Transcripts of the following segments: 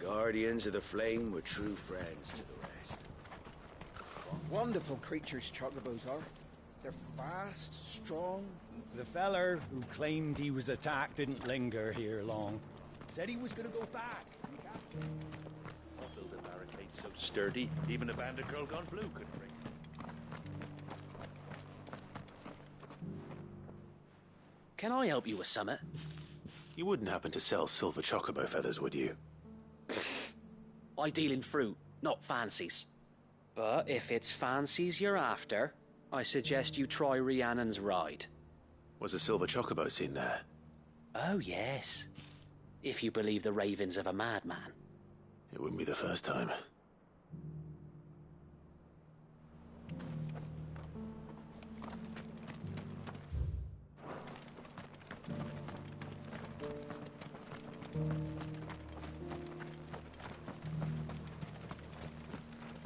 Guardians of the Flame were true friends to the rest. Wonderful creatures chocobos are. They're fast, strong. The feller who claimed he was attacked didn't linger here long. Said he was gonna go back. I'll build a barricade so sturdy, even a bandit girl gone blue couldn't break it. Can I help you with summit? You wouldn't happen to sell silver chocobo feathers, would you? I deal in fruit, not fancies. But if it's fancies you're after, I suggest you try Rhiannon's ride. Was a silver chocobo seen there? Oh, yes. If you believe the ravings of a madman. It wouldn't be the first time.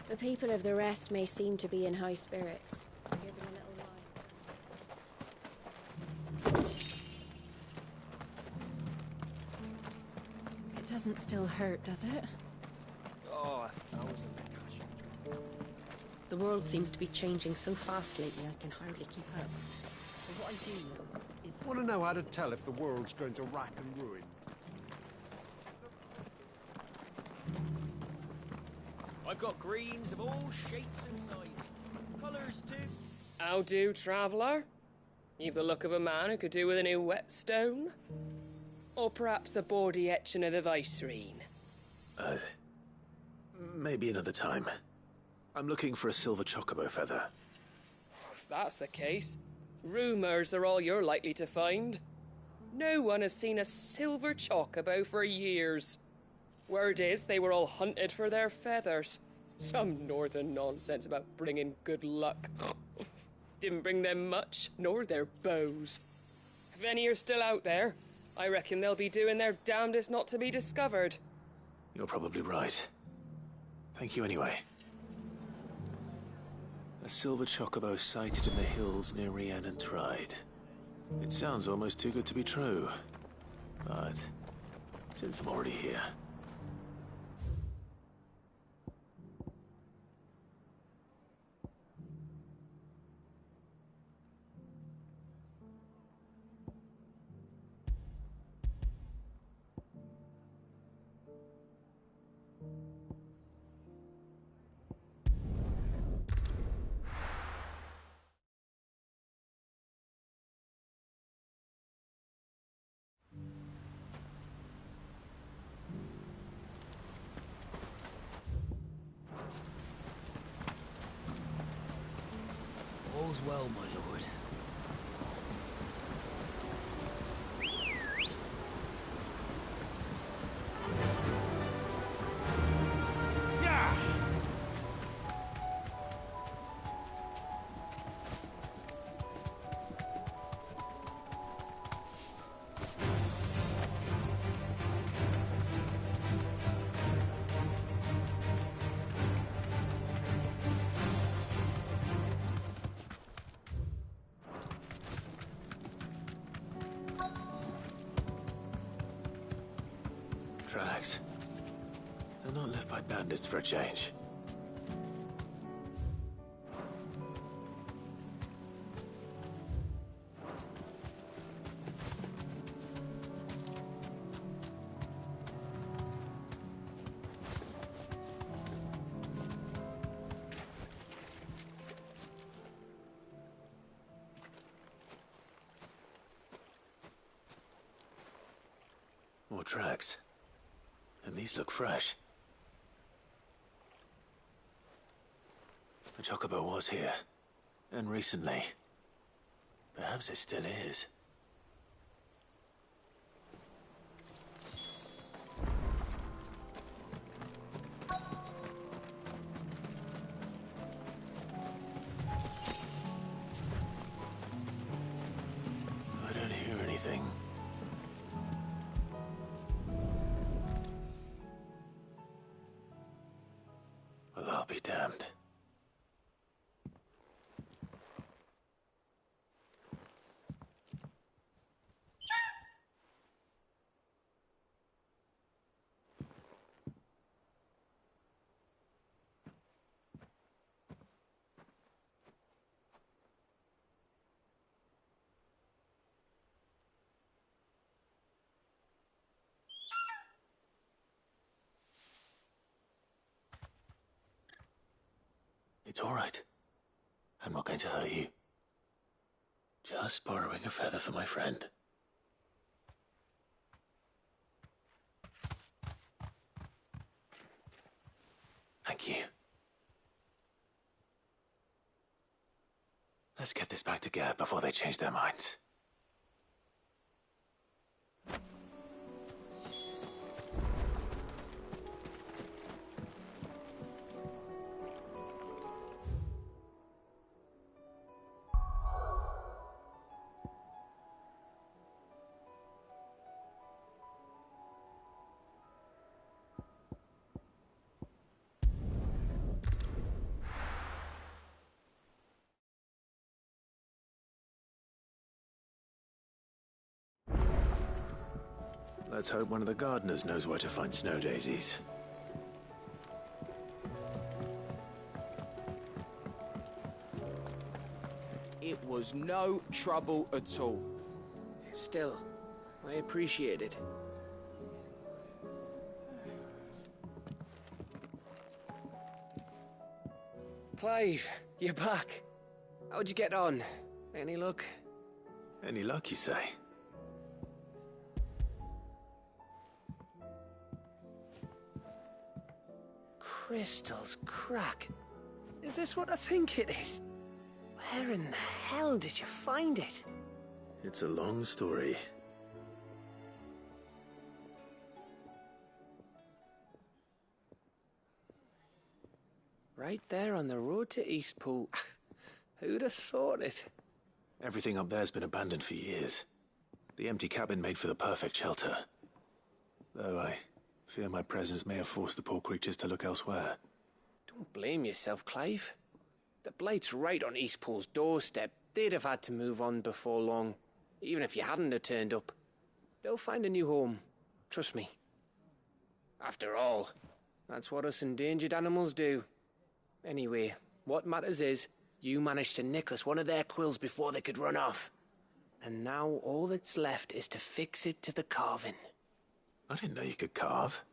The people of the rest may seem to be in high spirits. Give them a little wine. It doesn't still hurt, does it? Oh, 1,000 gosh. The world seems to be changing so fast lately, I can hardly keep up. But what I do know is... Want to know how to tell if the world's going to rack and ruin? I've got greens of all shapes and sizes. Colours too. How do, traveller? You've the look of a man who could do with a new whetstone. Or perhaps a bawdy etching of the Vicerine. Maybe another time. I'm looking for a silver chocobo feather. If that's the case, rumours are all you're likely to find. No one has seen a silver chocobo for years. Word is they were all hunted for their feathers. Some northern nonsense about bringing good luck. Didn't bring them much, nor their bows. If any are still out there, I reckon they'll be doing their damnedest not to be discovered. You're probably right. Thank you anyway. A silver chocobo sighted in the hills near Rhiannon's Ride. It sounds almost too good to be true. But since I'm already here... All's well, my lord. tracks. They're not left by bandits for a change. More tracks. And these look fresh. The chocobo was here. And recently. Perhaps it still is. I don't hear anything. Well, I'll be damned. It's all right. I'm not going to hurt you. Just borrowing a feather for my friend. Thank you. Let's get this back to Gav before they change their minds. Let's hope one of the gardeners knows where to find snow daisies. It was no trouble at all. Still, I appreciate it. Clive, you're back. How'd you get on? Any luck? Any luck, you say? Crystal's crack. Is this what I think it is? Where in the hell did you find it? It's a long story. Right there on the road to Eastpool. Who'd have thought it? Everything up there's been abandoned for years. The empty cabin made for the perfect shelter. Though I fear my presence may have forced the poor creatures to look elsewhere. Don't blame yourself, Clive. The blight's right on Eastpool's doorstep. They'd have had to move on before long, even if you hadn't have turned up. They'll find a new home. Trust me. After all, that's what us endangered animals do. Anyway, what matters is, you managed to nick us one of their quills before they could run off. And now all that's left is to fix it to the carving. I didn't know you could carve.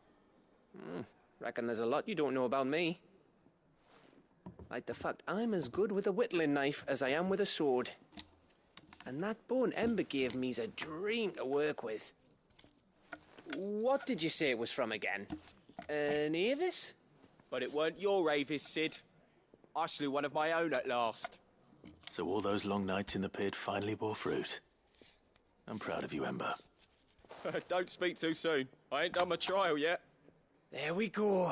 Reckon there's a lot you don't know about me. Like the fact I'm as good with a whittling knife as I am with a sword. And that bone Ember gave me's a dream to work with. What did you say it was from again? An Avis? But it weren't your Avis, Sid. I slew one of my own at last. So all those long nights in the pit finally bore fruit. I'm proud of you, Ember. Don't speak too soon. I ain't done my trial yet. There we go.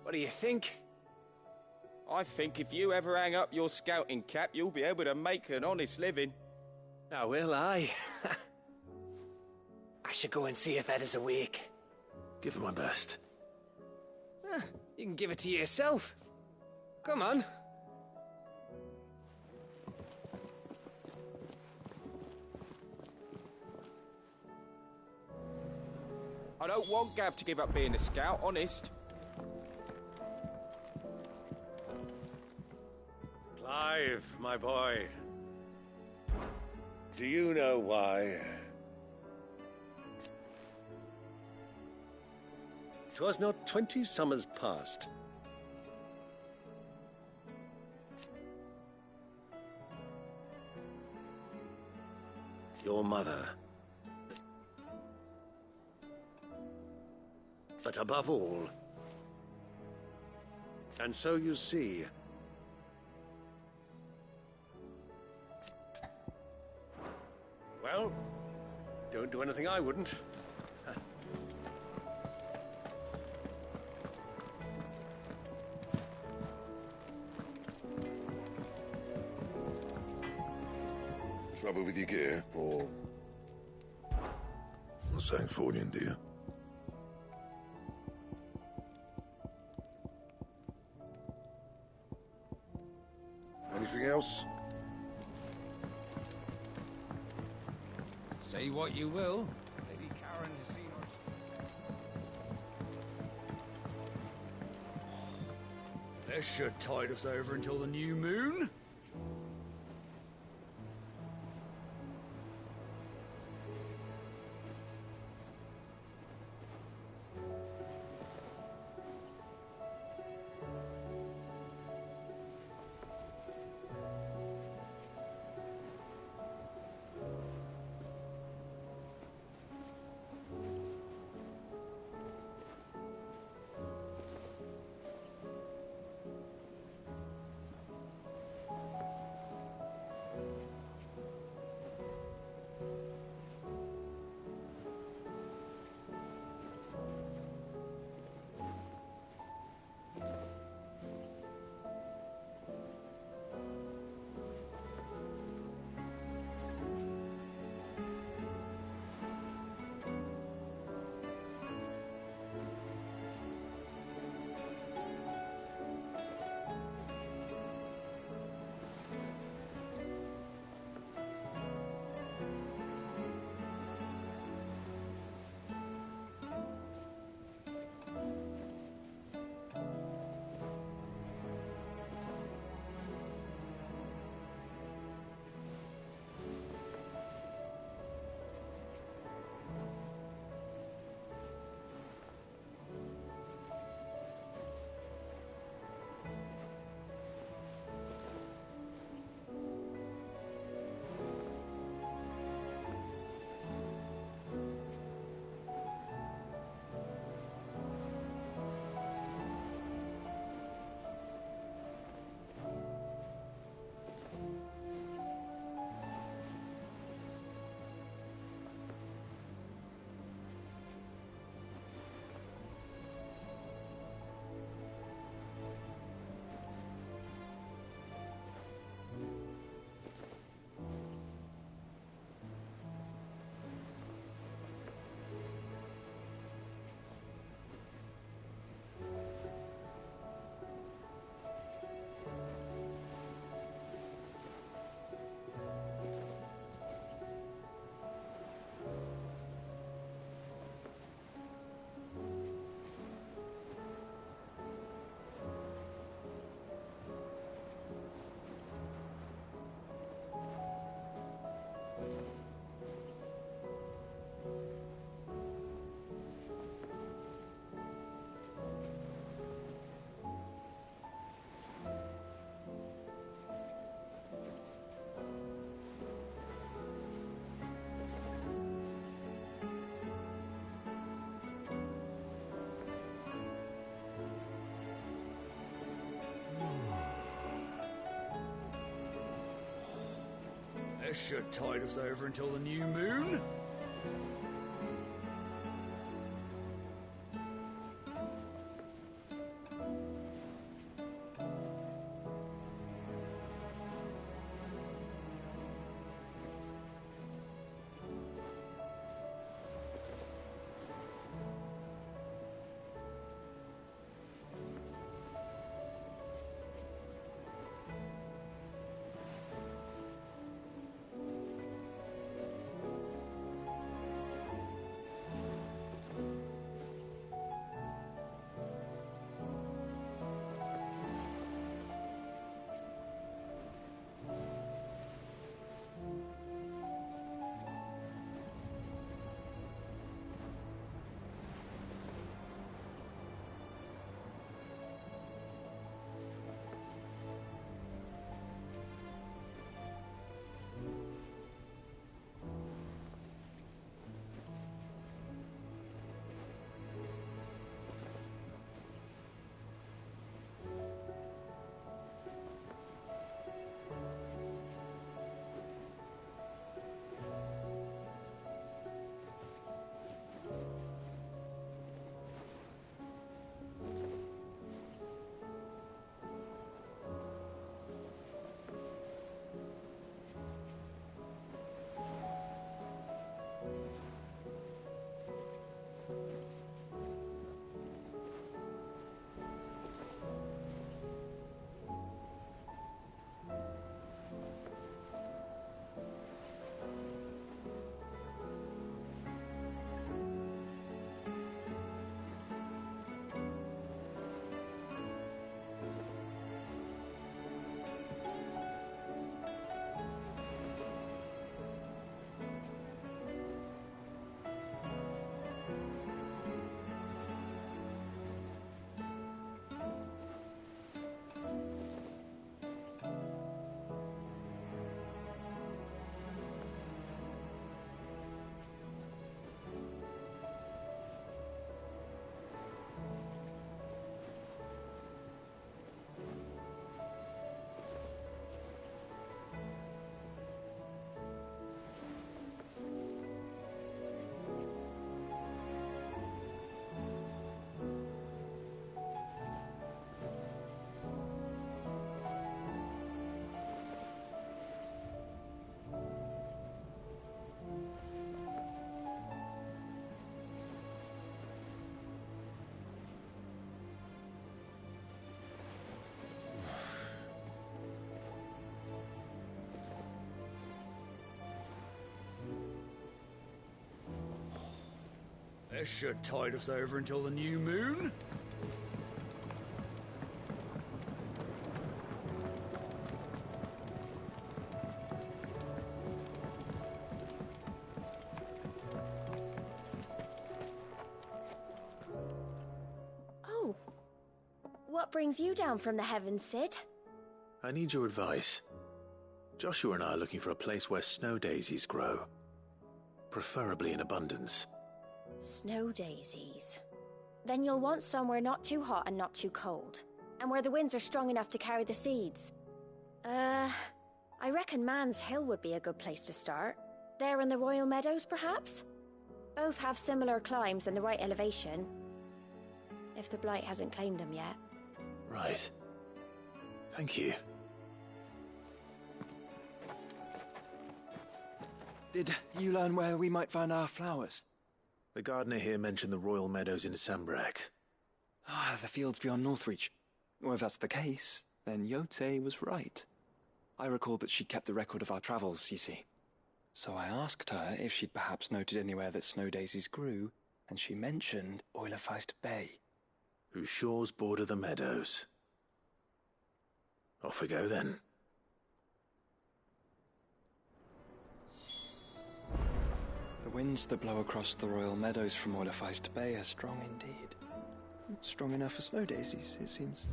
What do you think? I think if you ever hang up your scouting cap, you'll be able to make an honest living. Oh, will I? I should go and see if Ed is awake. Give it my best. You can give it to yourself. Come on. I don't want Gav to give up being a scout, honest. Clive, my boy. Do you know why? 'Twas not 20 summers past. Your mother. But above all, and so you see, well, don't do anything I wouldn't. Trouble with your gear, or something falling, do you? Anything else? Say what you will. Lady Karen has seen us. This should tide us over until the new moon. This should tide us over until the new moon. This should tide us over until the new moon. Oh. What brings you down from the heavens, Sid? I need your advice. Joshua and I are looking for a place where snow daisies grow. Preferably in abundance. Snow daisies. Then you'll want somewhere not too hot and not too cold. And where the winds are strong enough to carry the seeds. I reckon Man's Hill would be a good place to start. There in the Royal Meadows, perhaps? Both have similar climbs and the right elevation. If the Blight hasn't claimed them yet. Right. Thank you. Did you learn where we might find our flowers? The gardener here mentioned the Royal Meadows in Sambrak. Ah, the fields beyond Northreach. Well, if that's the case, then Yote was right. I recalled that she kept a record of our travels, you see. So I asked her if she'd perhaps noted anywhere that snow daisies grew, and she mentioned Oilafeist Bay. Whose shores border the meadows. Off we go then. The winds that blow across the Royal Meadows from Oilafeist Bay are strong indeed. Strong enough for snow daisies, it seems.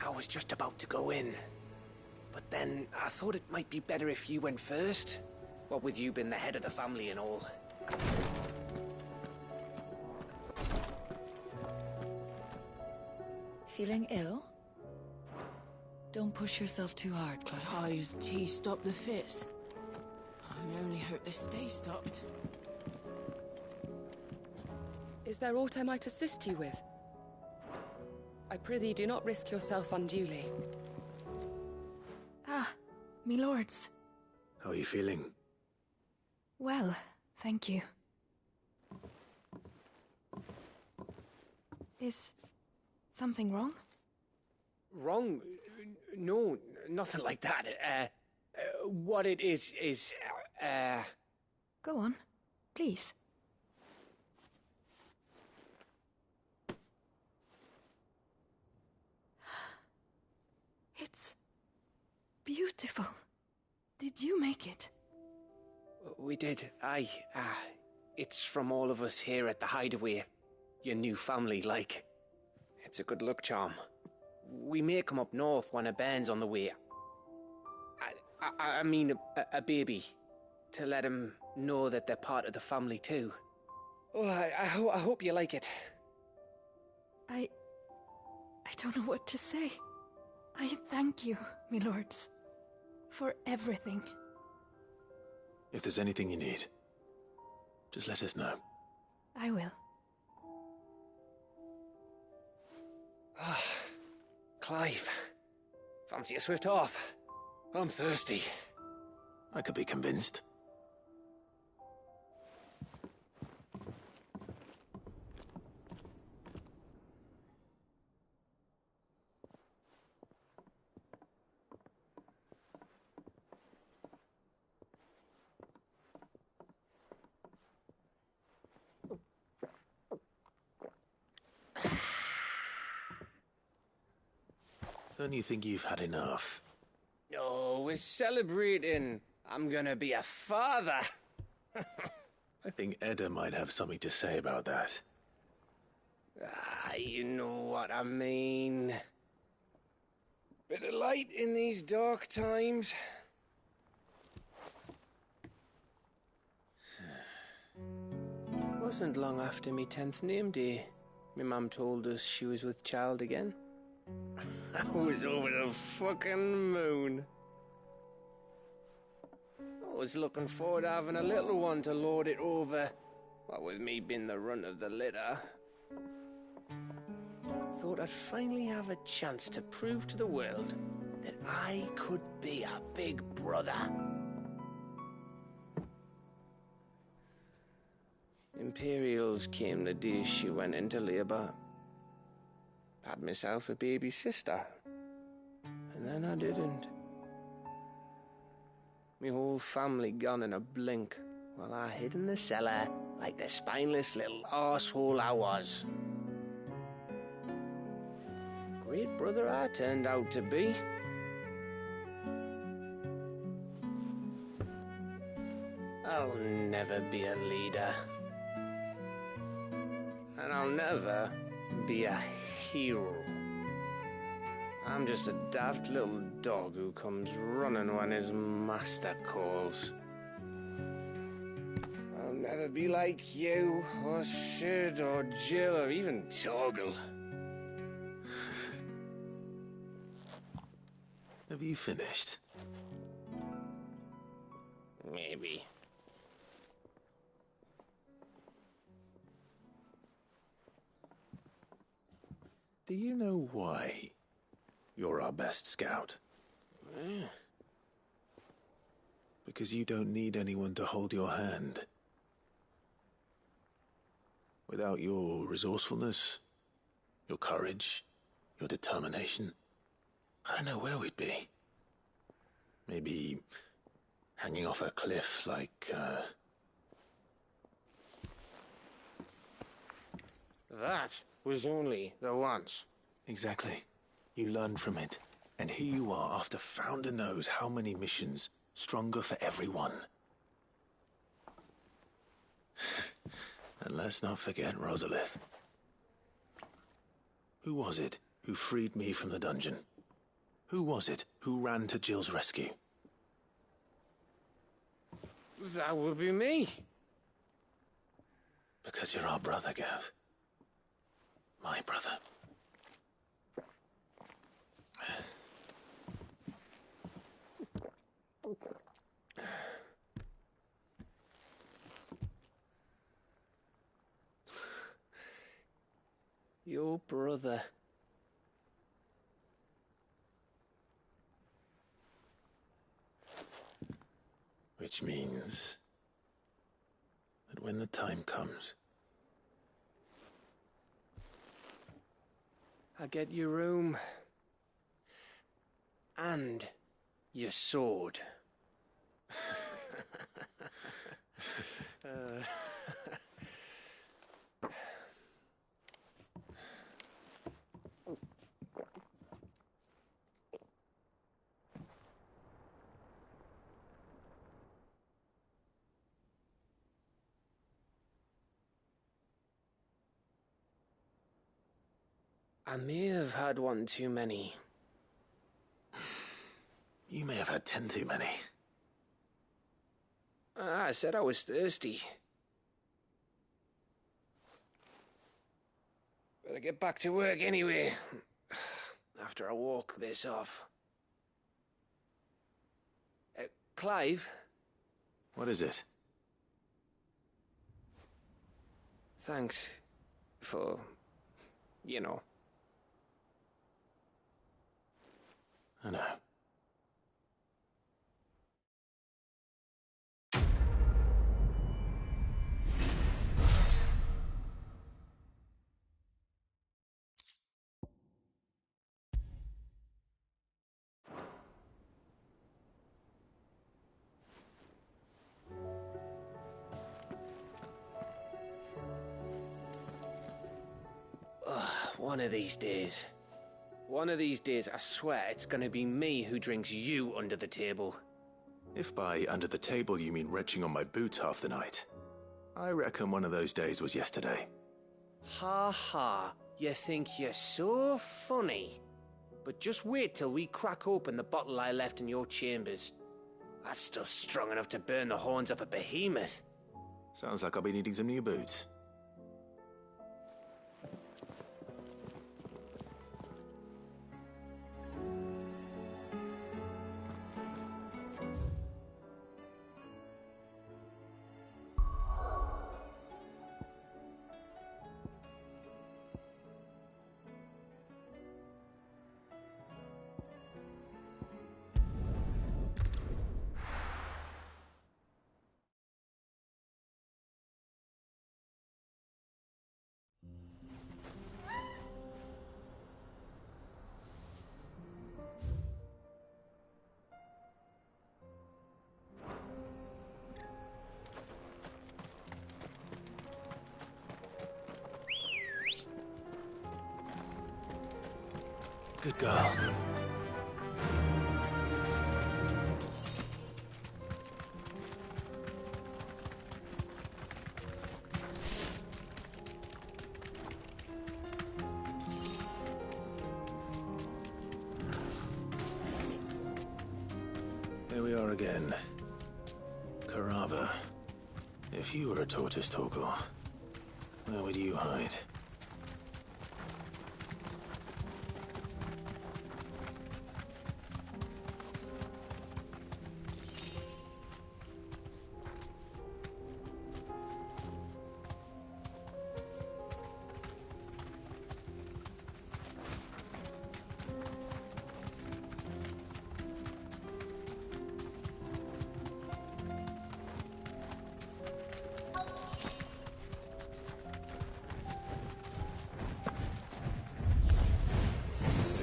I was just about to go in. But then I thought it might be better if you went first. What with you being the head of the family and all. Feeling ill? Don't push yourself too hard, Clive. I used tea stop the fits. I only hope the stay stopped. Is there aught I might assist you with? I prithee do not risk yourself unduly. Ah, me lords. How are you feeling? Well, thank you. Is something wrong? Wrong? No, nothing like that. What it is, Go on, please. It's beautiful. Did you make it? We did, aye. It's from all of us here at the Hideaway. Your new family, like. It's a good luck charm. We may come up north when a band's on the way. I mean a baby. To let him know that they're part of the family too. Oh, I hope you like it. I don't know what to say. I thank you, me lords, for everything. If there's anything you need, just let us know. I will. Clive, fancy a swift off? I'm thirsty. I could be convinced. Don't you think you've had enough? No, we're celebrating. I'm gonna be a father. I think Edda might have something to say about that. You know what I mean. Bit of light in these dark times. Wasn't long after me 10th name day, my mum told us she was with child again. I was over the fucking moon. I was looking forward to having a little one to lord it over, what with me being the runt of the litter. Thought I'd finally have a chance to prove to the world that I could be a big brother. Imperials came the day she went into labour. Had myself a baby sister, and then I didn't. Me whole family gone in a blink, while I hid in the cellar like the spineless little arsehole I was. Great brother I turned out to be. I'll never be a leader. And I'll never be a hero. I'm just a daft little dog who comes running when his master calls. I'll never be like you, or Sid, or Jill, or even Torgal. Have you finished? Maybe. Do you know why you're our best scout? Because you don't need anyone to hold your hand. Without your resourcefulness, your courage, your determination, I don't know where we'd be. Maybe hanging off a cliff like, That was only the once. Exactly. You learned from it. And here you are after Founder knows how many missions, stronger for everyone. And let's not forget Rosalith. Who was it who freed me from the dungeon? Who was it who ran to Jill's rescue? That would be me. Because you're our brother, Gav. My brother. Your brother. Which means that when the time comes, I get your room. And your sword. I may have had one too many. You may have had 10 too many. I said I was thirsty. Better get back to work anyway, after I walk this off. Clive? What is it? Thanks for, you know. I know. One of these days. One of these days, I swear it's gonna be me who drinks you under the table. If by under the table you mean retching on my boots half the night, I reckon one of those days was yesterday. Ha ha, you think you're so funny. But just wait till we crack open the bottle I left in your chambers. That stuff's strong enough to burn the horns off a behemoth. Sounds like I'll be needing some new boots. Good girl. Here we are again. Carava. If you were a tortoise, Torgal, where would you hide?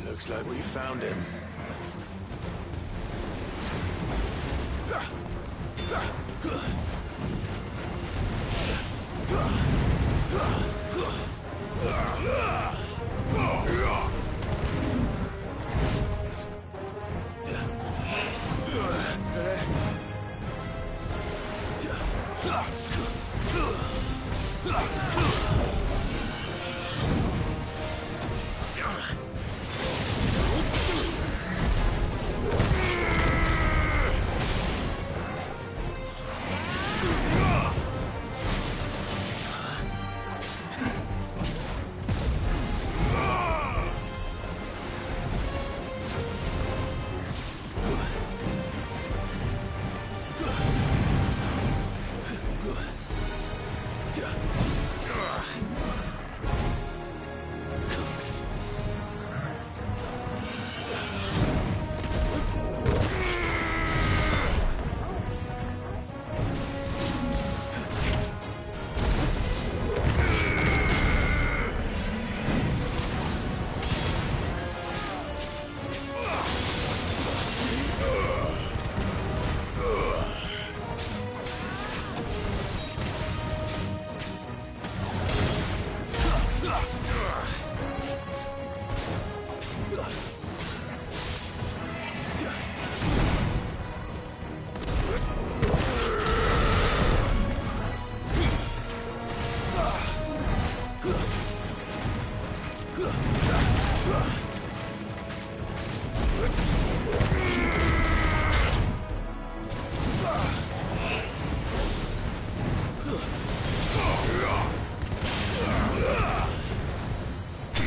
Looks like we found him.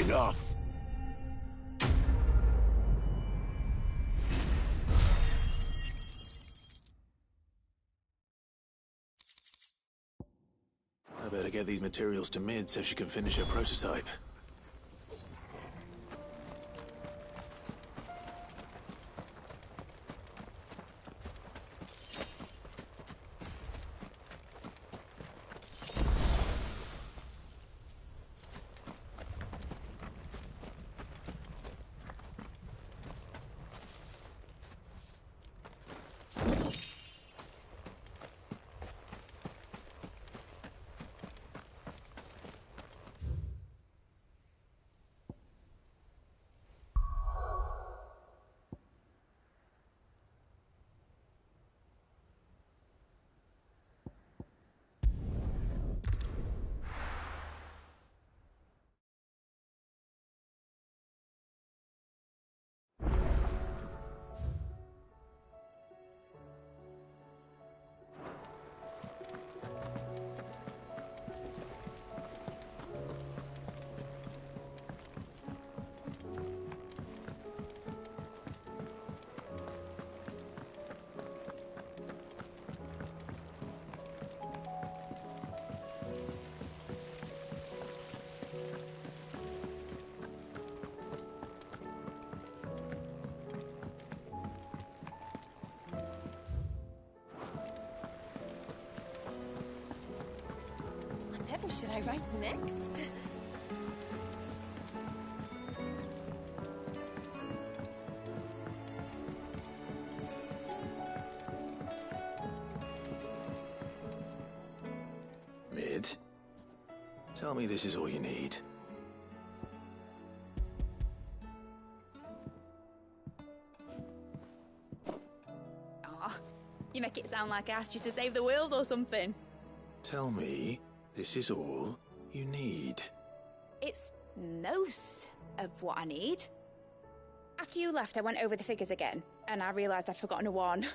Enough. I better get these materials to Mid so she can finish her prototype. What should I write next? Mid, tell me this is all you need. Aw, you make it sound like I asked you to save the world or something. Tell me this is all you need. It's most of what I need. After you left, I went over the figures again, and I realised I'd forgotten a 1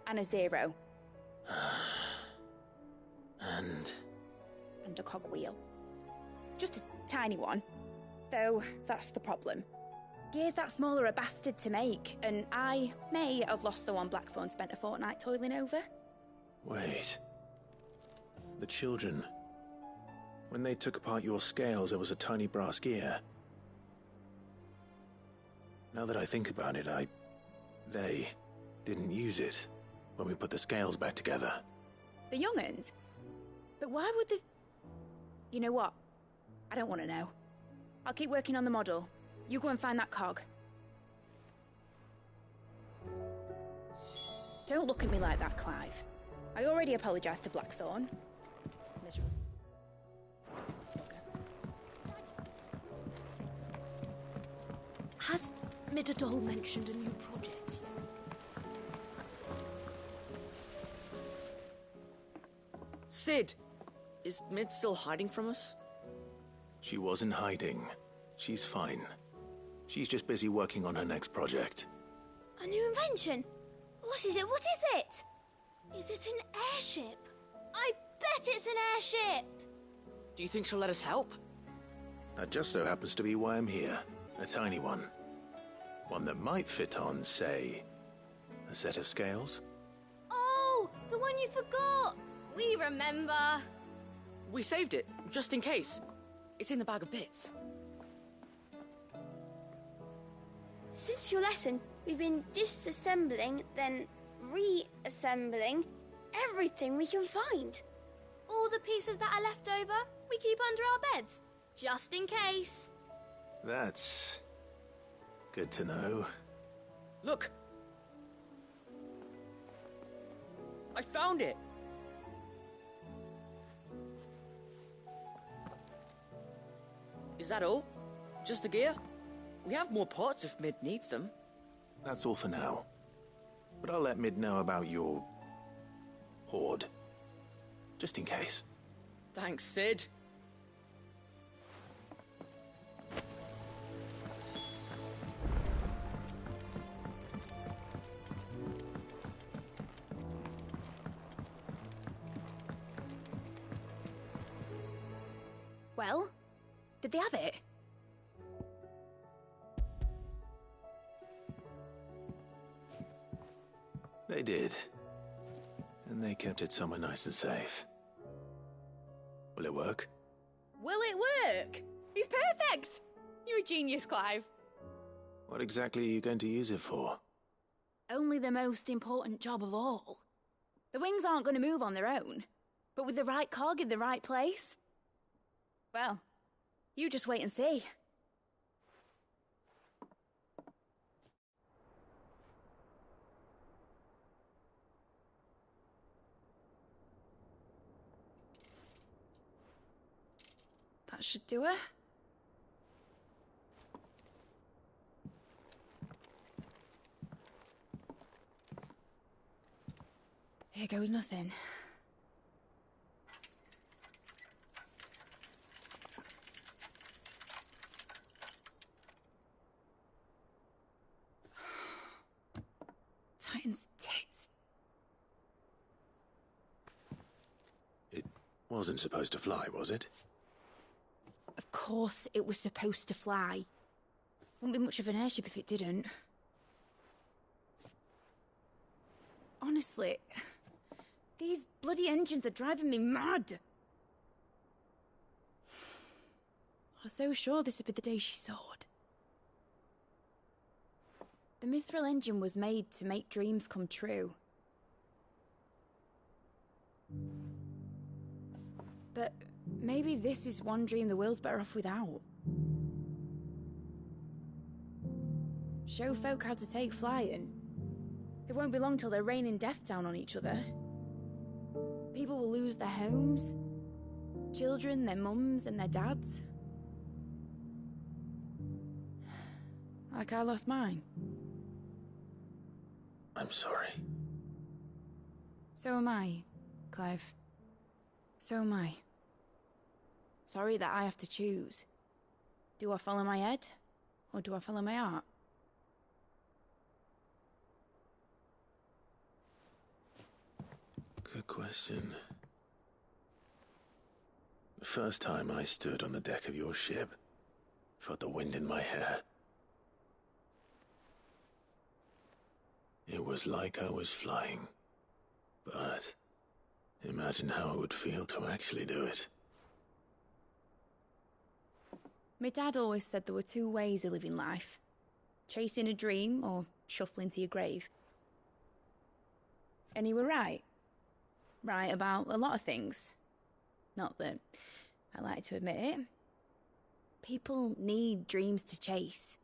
and a 0. And a cogwheel. Just a tiny one. Though, that's the problem. Gears that small are a bastard to make, and I may have lost the one Blackthorn spent a fortnight toiling over. Wait. The children. When they took apart your scales, there was a tiny brass gear. Now that I think about it, they didn't use it when we put the scales back together. The young'uns? But why would the... You know what? I don't want to know. I'll keep working on the model. You go and find that cog. Don't look at me like that, Clive. I already apologised to Blackthorn. Miserable. Has Midadol mentioned a new project yet? Sid! Is Mid still hiding from us? She wasn't hiding. She's fine. She's just busy working on her next project. A new invention? What is it? What is it? Is it an airship? I bet it's an airship! Do you think she'll let us help? That just so happens to be why I'm here. A tiny one. One that might fit on, say, a set of scales. Oh, the one you forgot! We remember! We saved it, just in case. It's in the bag of bits. Since your lesson, we've been disassembling, then reassembling everything we can find. All the pieces that are left over, we keep under our beds, just in case. That's good to know. Look! I found it! Is that all? Just the gear? We have more parts if Mid needs them. That's all for now. But I'll let Mid know about your hoard. Just in case. Thanks, Sid. Well, did they have it? They did. And they kept it somewhere nice and safe. Will it work? Will it work? He's perfect! You're a genius, Clive. What exactly are you going to use it for? Only the most important job of all. The wings aren't going to move on their own. But with the right cog in the right place... Well, you just wait and see. That should do it. Here goes nothing. Titan's tits. It wasn't supposed to fly, was it? Of course it was supposed to fly. Wouldn't be much of an airship if it didn't. Honestly, these bloody engines are driving me mad. I was so sure this would be the day she soared. The Mithril engine was made to make dreams come true. But maybe this is one dream the world's better off without. Show folk how to take flying. It won't be long till they're raining death down on each other. People will lose their homes, children, their mums and their dads. Like I lost mine. I'm sorry. So am I, Clive. So am I. Sorry that I have to choose. Do I follow my head, or do I follow my heart? Good question. The first time I stood on the deck of your ship, felt the wind in my hair. It was like I was flying. But imagine how it would feel to actually do it. My dad always said there were two ways of living life. Chasing a dream or shuffling to your grave. And he were right. Right about a lot of things. Not that I like to admit it. People need dreams to chase.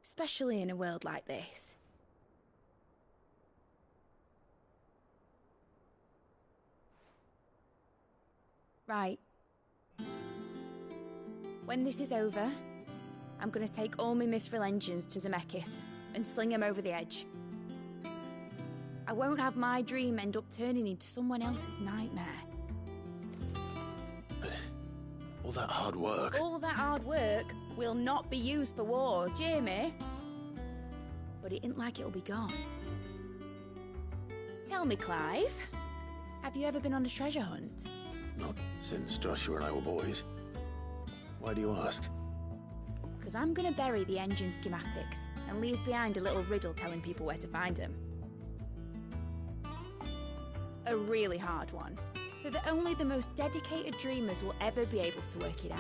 Especially in a world like this. Right. When this is over, I'm gonna take all my mithril engines to Zemeckis and sling them over the edge. I won't have my dream end up turning into someone else's nightmare. But all that hard work... All that hard work will not be used for war, Jamie. But it ain't like it'll be gone. Tell me, Clive, have you ever been on a treasure hunt? Not since Joshua and I were boys. Why do you ask? Because I'm gonna bury the engine schematics and leave behind a little riddle telling people where to find them. A really hard one, so that only the most dedicated dreamers will ever be able to work it out.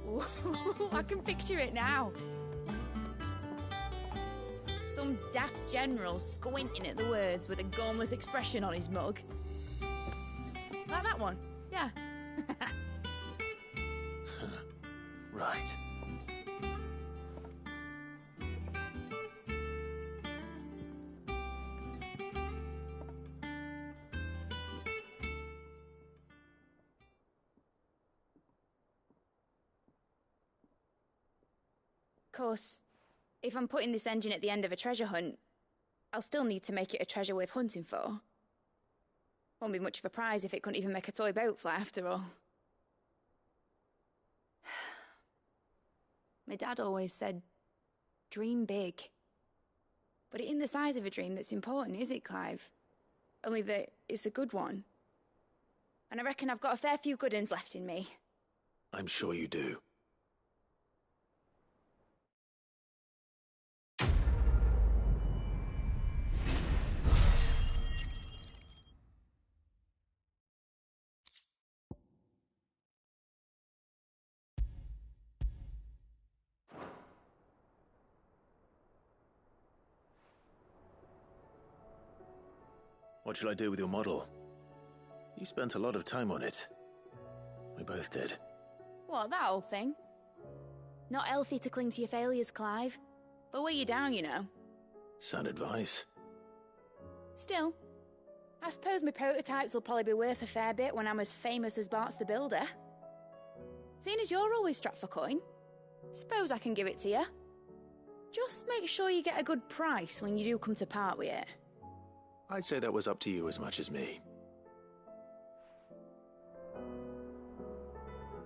Ooh, I can picture it now. Some daft general squinting at the words with a gormless expression on his mug. Like that one, yeah. Right. Of course, if I'm putting this engine at the end of a treasure hunt, I'll still need to make it a treasure worth hunting for. Won't be much of a prize if it couldn't even make a toy boat fly after all. My dad always said, dream big. But it ain't the size of a dream that's important, is it, Clive? Only that it's a good one. And I reckon I've got a fair few good uns left in me. I'm sure you do. What shall I do with your model? You spent a lot of time on it. We both did. What, that old thing? Not healthy to cling to your failures, Clive. They'll weigh you down, you know. Sound advice. Still, I suppose my prototypes will probably be worth a fair bit when I'm as famous as Bart's the Builder. Seeing as you're always strapped for coin, suppose I can give it to you. Just make sure you get a good price when you do come to part with it. I'd say that was up to you as much as me.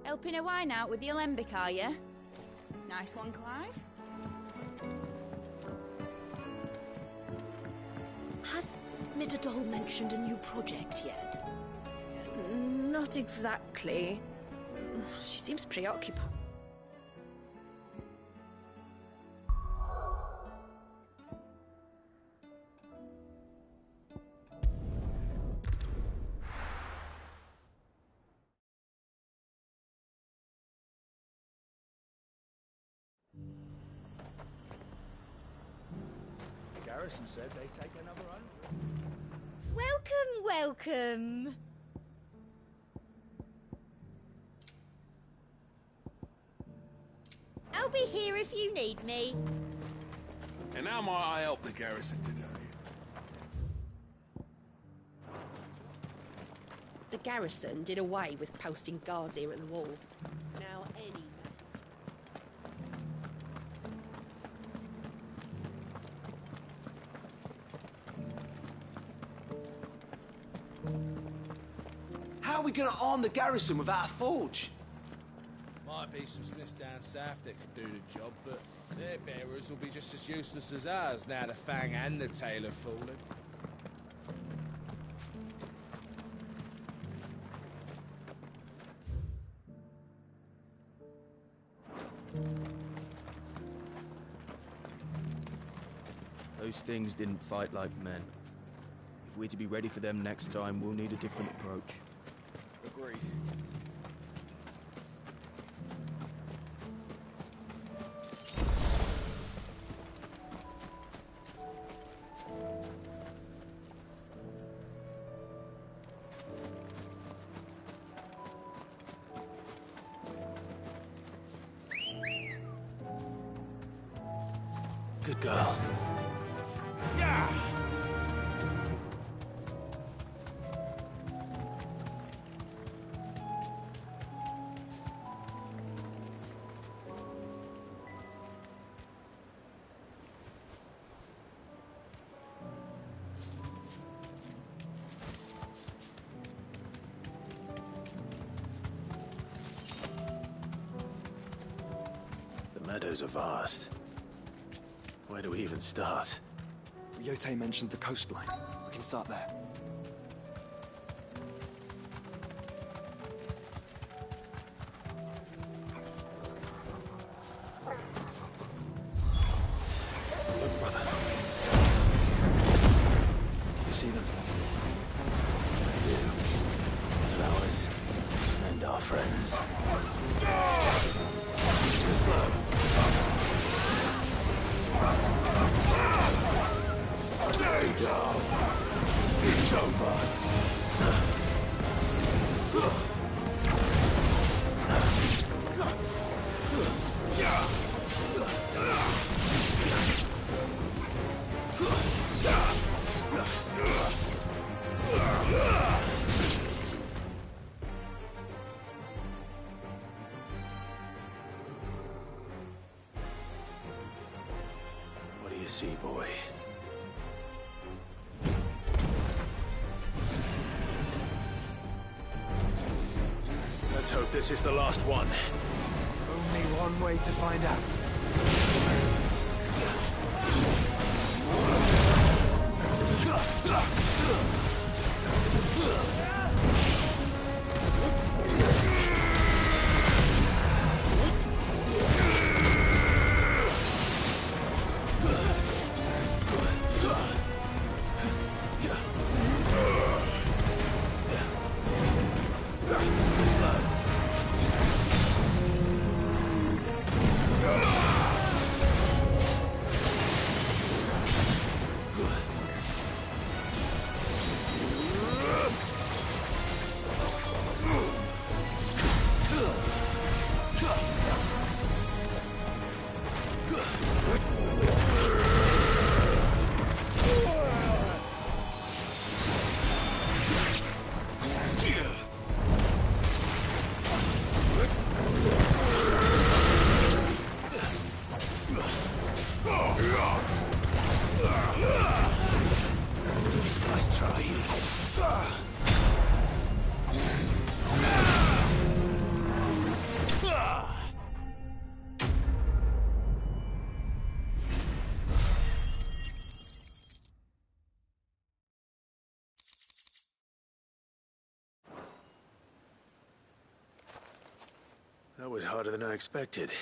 Helping a wine out with the alembic, are you? Nice one, Clive. Has Midadol mentioned a new project yet? Not exactly. She seems preoccupied. Garrison said they take another 100. Welcome, welcome. I'll be here if you need me. And how might I help the garrison today? The garrison did away with posting guards here at the wall. Now any man. How are we going to arm the garrison without a forge? Might be some smiths down south that could do the job, but their bearers will be just as useless as ours now the Fang and the Tail have fallen. Those things didn't fight like men. If we're to be ready for them next time, we'll need a different approach. Agreed. Good girl. Yeah! The meadows are vast. Where do we even start? Yote mentioned the coastline. We can start there. Look, brother. You see them? I do. Flowers and our friends. Stay down. It's over. What do you see, boy? Let's hope this is the last one. Only one way to find out. Nice try. That was harder than I expected.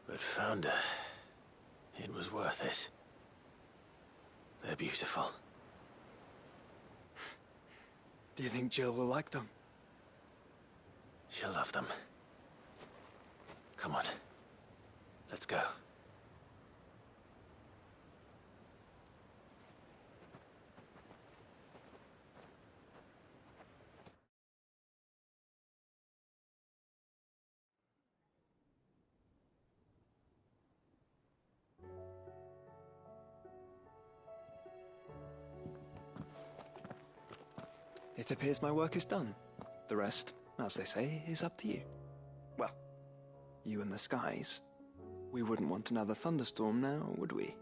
But found her. It was worth it. They're beautiful. Do you think Jill will like them? She'll love them. Come on. Let's go. It appears my work is done. The rest, as they say, is up to you. Well, you and the skies. We wouldn't want another thunderstorm now, would we?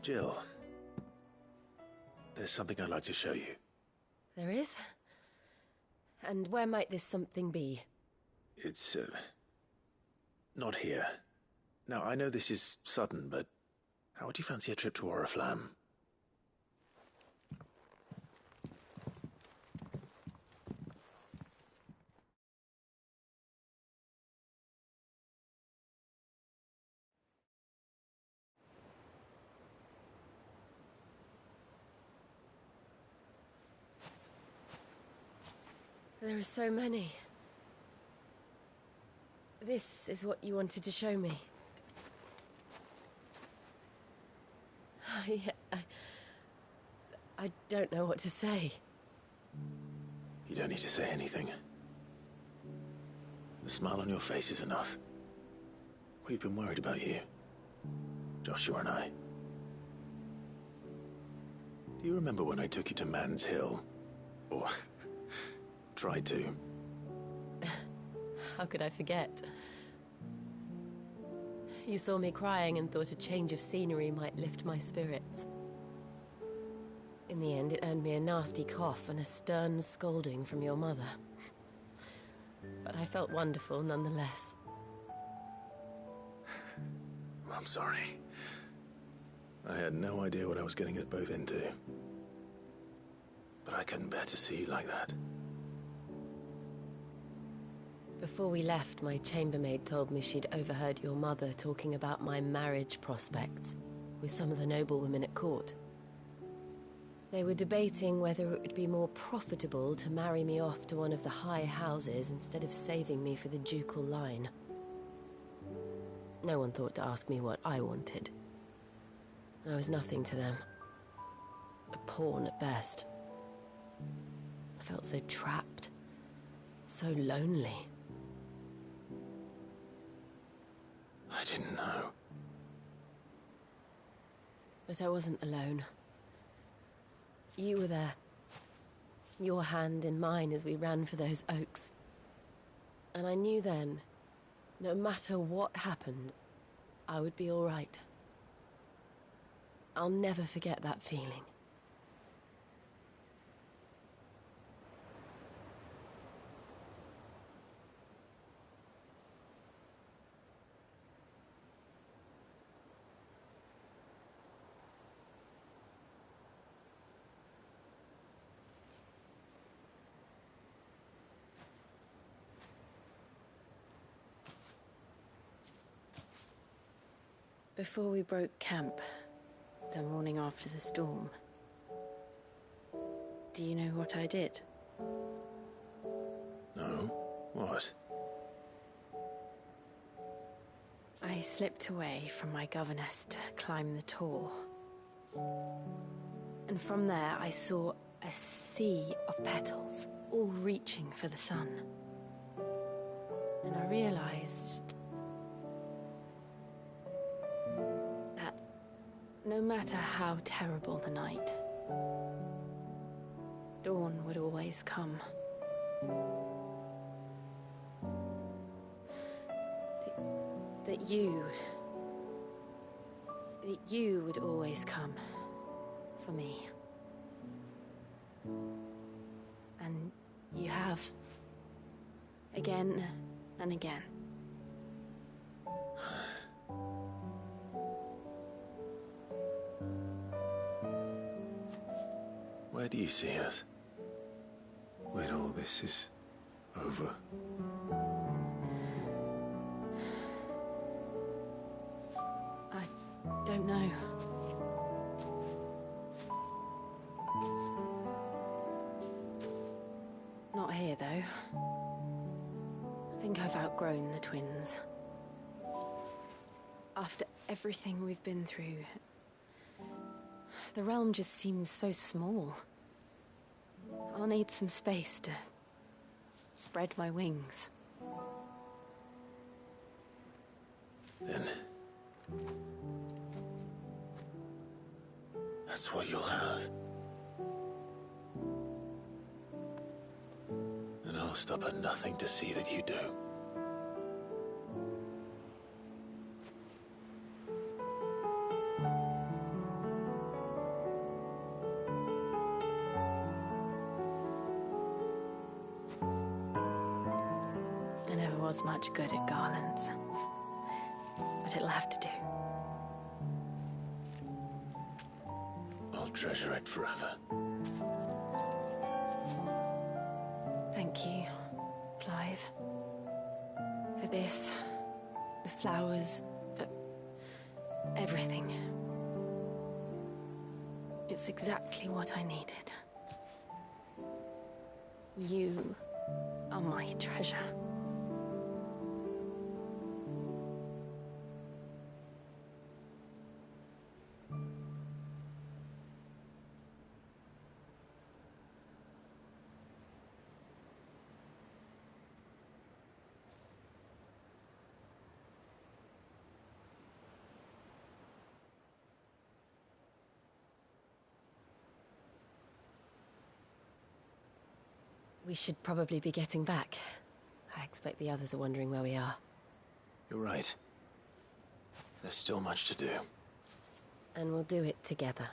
Jill, there's something I'd like to show you. There is? And where might this something be? It's, not here. Now, I know this is sudden, but how would you fancy a trip to Oriflamme? There are so many. This is what you wanted to show me. I don't know what to say. You don't need to say anything. The smile on your face is enough. We've been worried about you, Joshua and I. Do you remember when I took you to Man's Hill? Or tried to? How could I forget? You saw me crying and thought a change of scenery might lift my spirits. In the end, it earned me a nasty cough and a stern scolding from your mother. But I felt wonderful nonetheless. I'm sorry. I had no idea what I was getting us both into. But I couldn't bear to see you like that. Before we left, my chambermaid told me she'd overheard your mother talking about my marriage prospects with some of the noblewomen at court. They were debating whether it would be more profitable to marry me off to one of the high houses instead of saving me for the ducal line. No one thought to ask me what I wanted. I was nothing to them. A pawn at best. I felt so trapped, so lonely. I didn't know. But I wasn't alone. You were there. Your hand in mine as we ran for those oaks. And I knew then, no matter what happened, I would be all right. I'll never forget that feeling. Before we broke camp, the morning after the storm, do you know what I did? No? What? I slipped away from my governess to climb the tor. And from there I saw a sea of petals, all reaching for the sun. And I realized that no matter how terrible the night, dawn would always come. That you would always come for me. Again and again. Where do you see us? When all this is over? I don't know. Not here, though. I think I've outgrown the twins. After everything we've been through, the realm just seems so small. I'll need some space to spread my wings. Then that's what you'll have. And I'll stop at nothing to see that you do. I never was much good at garlands, but it'll have to do. I'll treasure it forever. Thank you, Clive. For this, the flowers, for everything. It's exactly what I needed. You are my treasure. We should probably be getting back. I expect the others are wondering where we are. You're right. There's still much to do. And we'll do it together.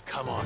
Come on.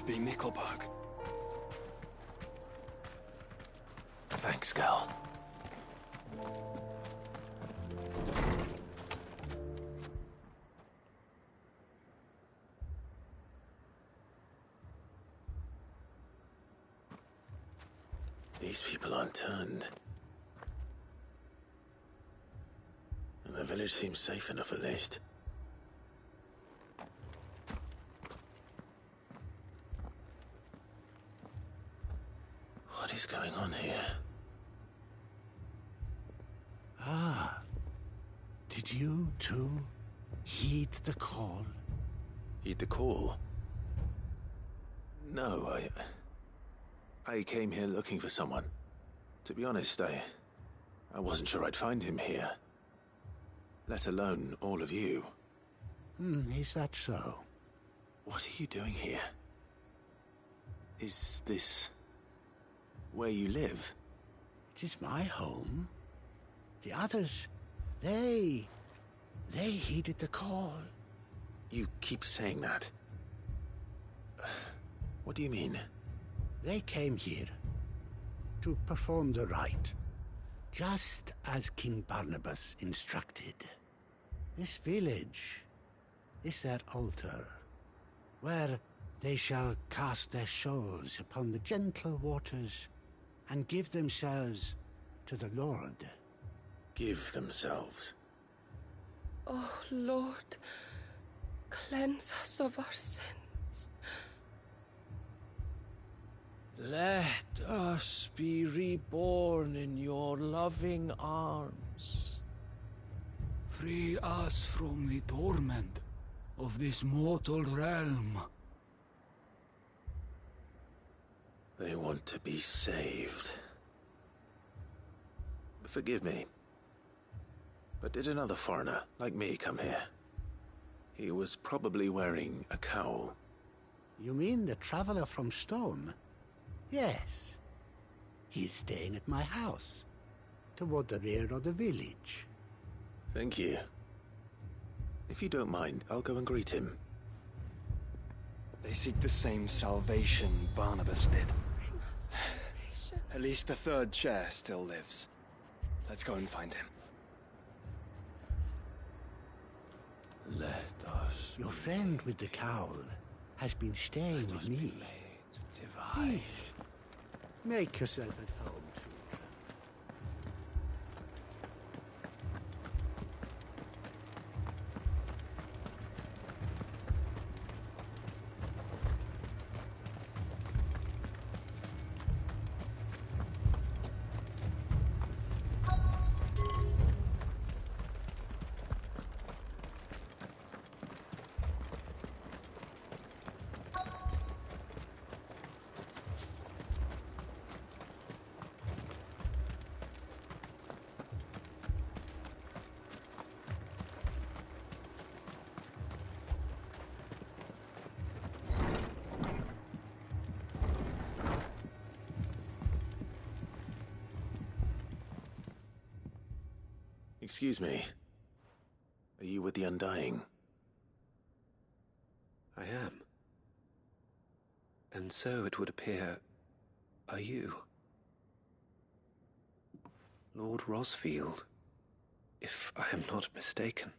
must be Nickelberg. Thanks, Gal. These people aren't turned. And the village seems safe enough at least. What is going on here? Ah. Did you, too, heed the call? Heed the call? No, I came here looking for someone. To be honest, I wasn't sure I'd find him here. Let alone all of you. Is that so? What are you doing here? Is this where you live? It is my home. The others, they heeded the call. You keep saying that. What do you mean? They came here to perform the rite, just as King Barnabas instructed. This village is their altar, where they shall cast their souls upon the gentle waters and give themselves to the Lord. Give themselves? Oh, Lord, cleanse us of our sins. Let us be reborn in your loving arms. Free us from the torment of this mortal realm. They want to be saved. Forgive me, but did another foreigner like me come here? He was probably wearing a cowl. You mean the traveler from Stone? Yes. He is staying at my house, toward the rear of the village. Thank you. If you don't mind, I'll go and greet him. They seek the same salvation Barnabas did. At least the third chair still lives. Let's go and find him. Let us. Your friend with the cowl has been staying with me. Please, make yourself at home, children. Excuse me. Are you with the Undying? I am. And so it would appear, are you? Lord Rosfield, if I am not mistaken.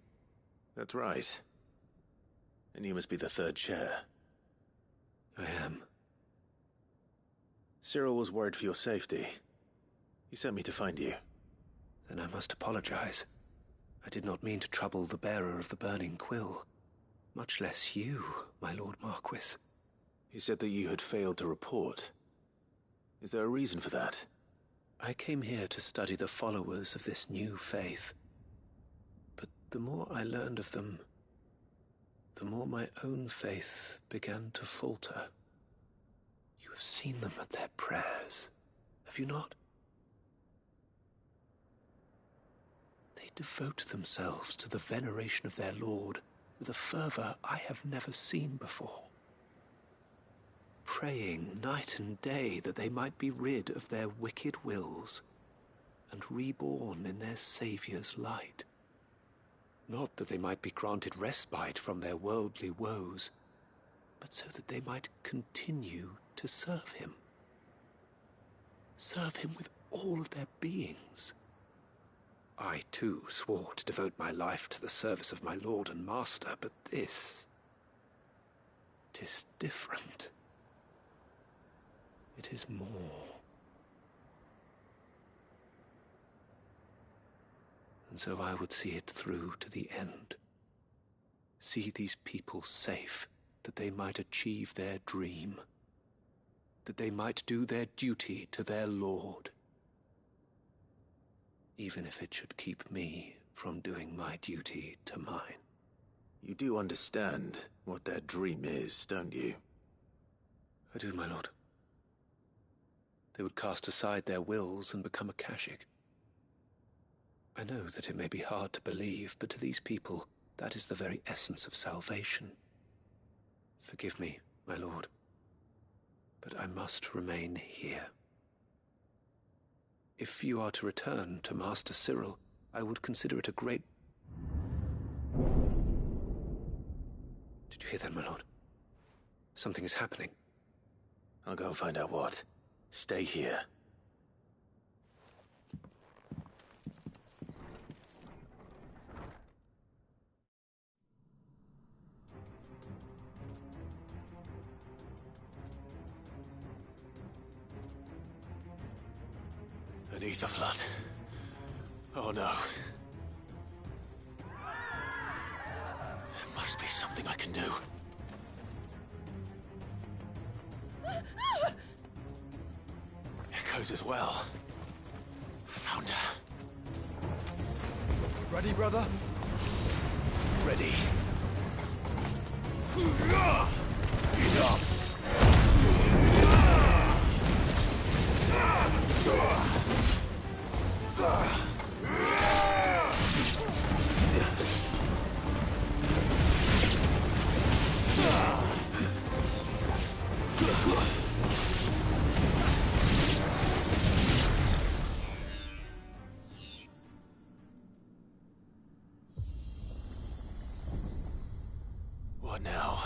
That's right. And you must be the third chair. I am. Cyril was worried for your safety. He sent me to find you. Then I must apologize. I did not mean to trouble the bearer of the burning quill. Much less you, my Lord Marquis. He said that you had failed to report. Is there a reason for that? I came here to study the followers of this new faith. But the more I learned of them, the more my own faith began to falter. You have seen them at their prayers, have you not? They devote themselves to the veneration of their Lord with a fervor I have never seen before. Praying night and day that they might be rid of their wicked wills and reborn in their Saviour's light. Not that they might be granted respite from their worldly woes, but so that they might continue to serve him. Serve him with all of their beings. I, too, swore to devote my life to the service of my Lord and Master, but this... 'tis different. It is more. And so I would see it through to the end. See these people safe, that they might achieve their dream, that they might do their duty to their Lord, even if it should keep me from doing my duty to mine. You do understand what their dream is, don't you? I do, my lord. They would cast aside their wills and become Akashic. I know that it may be hard to believe, but to these people, that is the very essence of salvation. Forgive me, my lord, but I must remain here. If you are to return to Master Cyril, I would consider it a great... Did you hear that, my lord? Something is happening. I'll go and find out what. Stay here. Beneath the flood. Oh no. There must be something I can do. Echoes as well. Found her. Ready, brother? Ready. What now?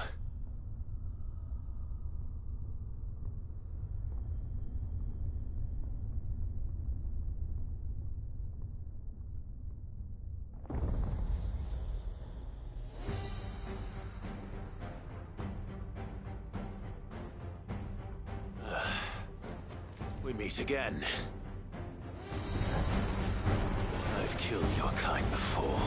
We meet again. I've killed your kind before.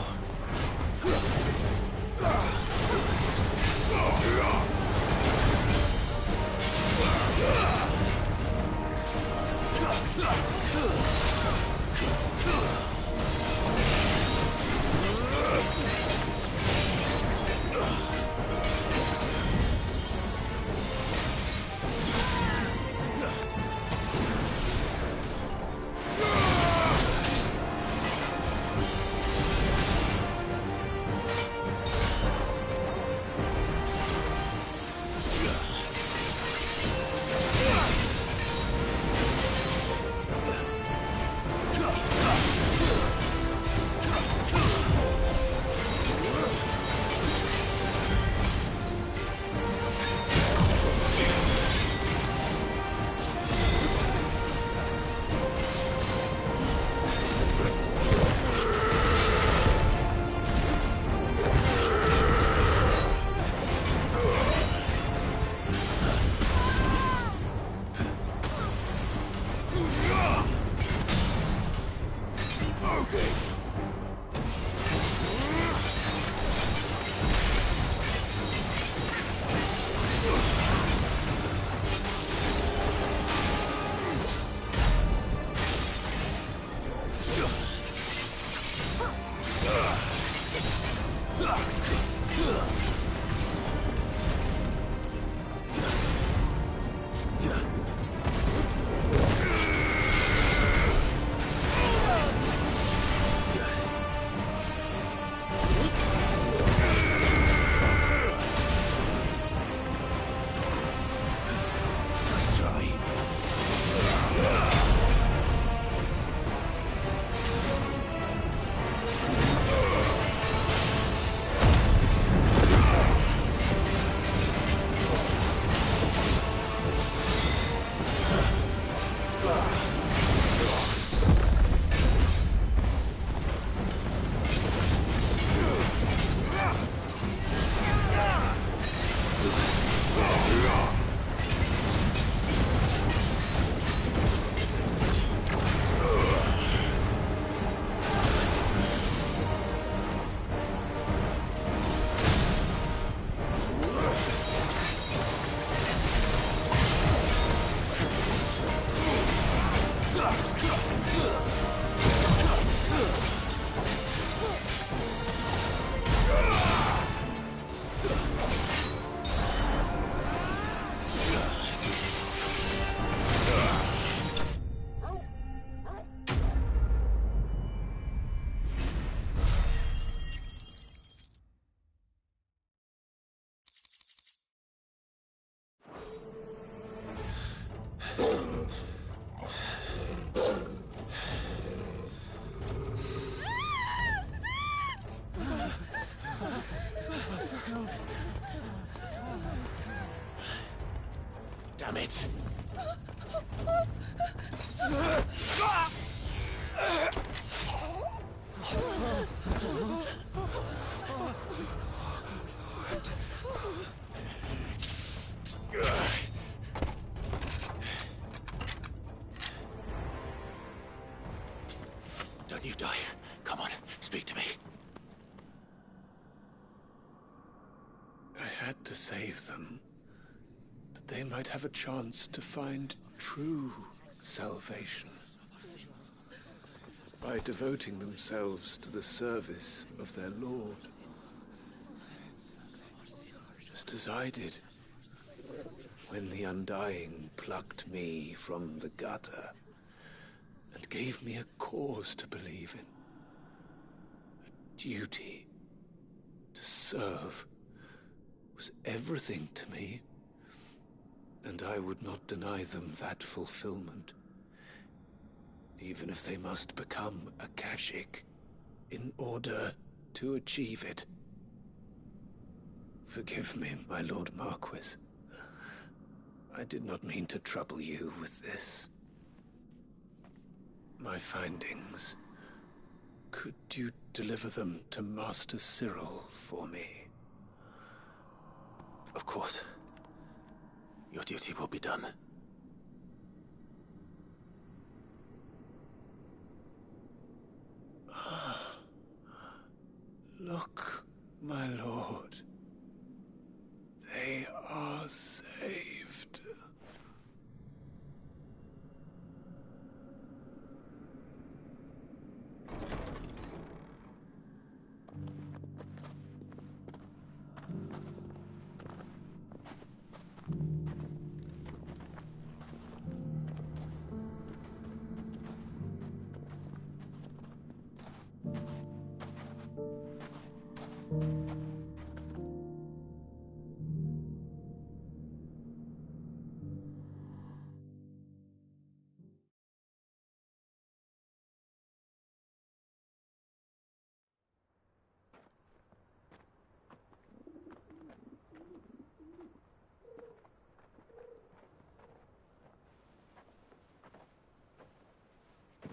Damn it! Don't you die. Come on, speak to me. I had to save them, that they might have a chance to find true salvation by devoting themselves to the service of their Lord, just as I did when the Undying plucked me from the gutter and gave me a cause to believe in, a duty to serve was everything to me, and I would not deny them that fulfillment, even if they must become a Kashik in order to achieve it. Forgive me, my Lord Marquis. I did not mean to trouble you with this. My findings. Could you deliver them to Master Cyril for me? Of course. Your duty will be done. Look, my lord. They are saved.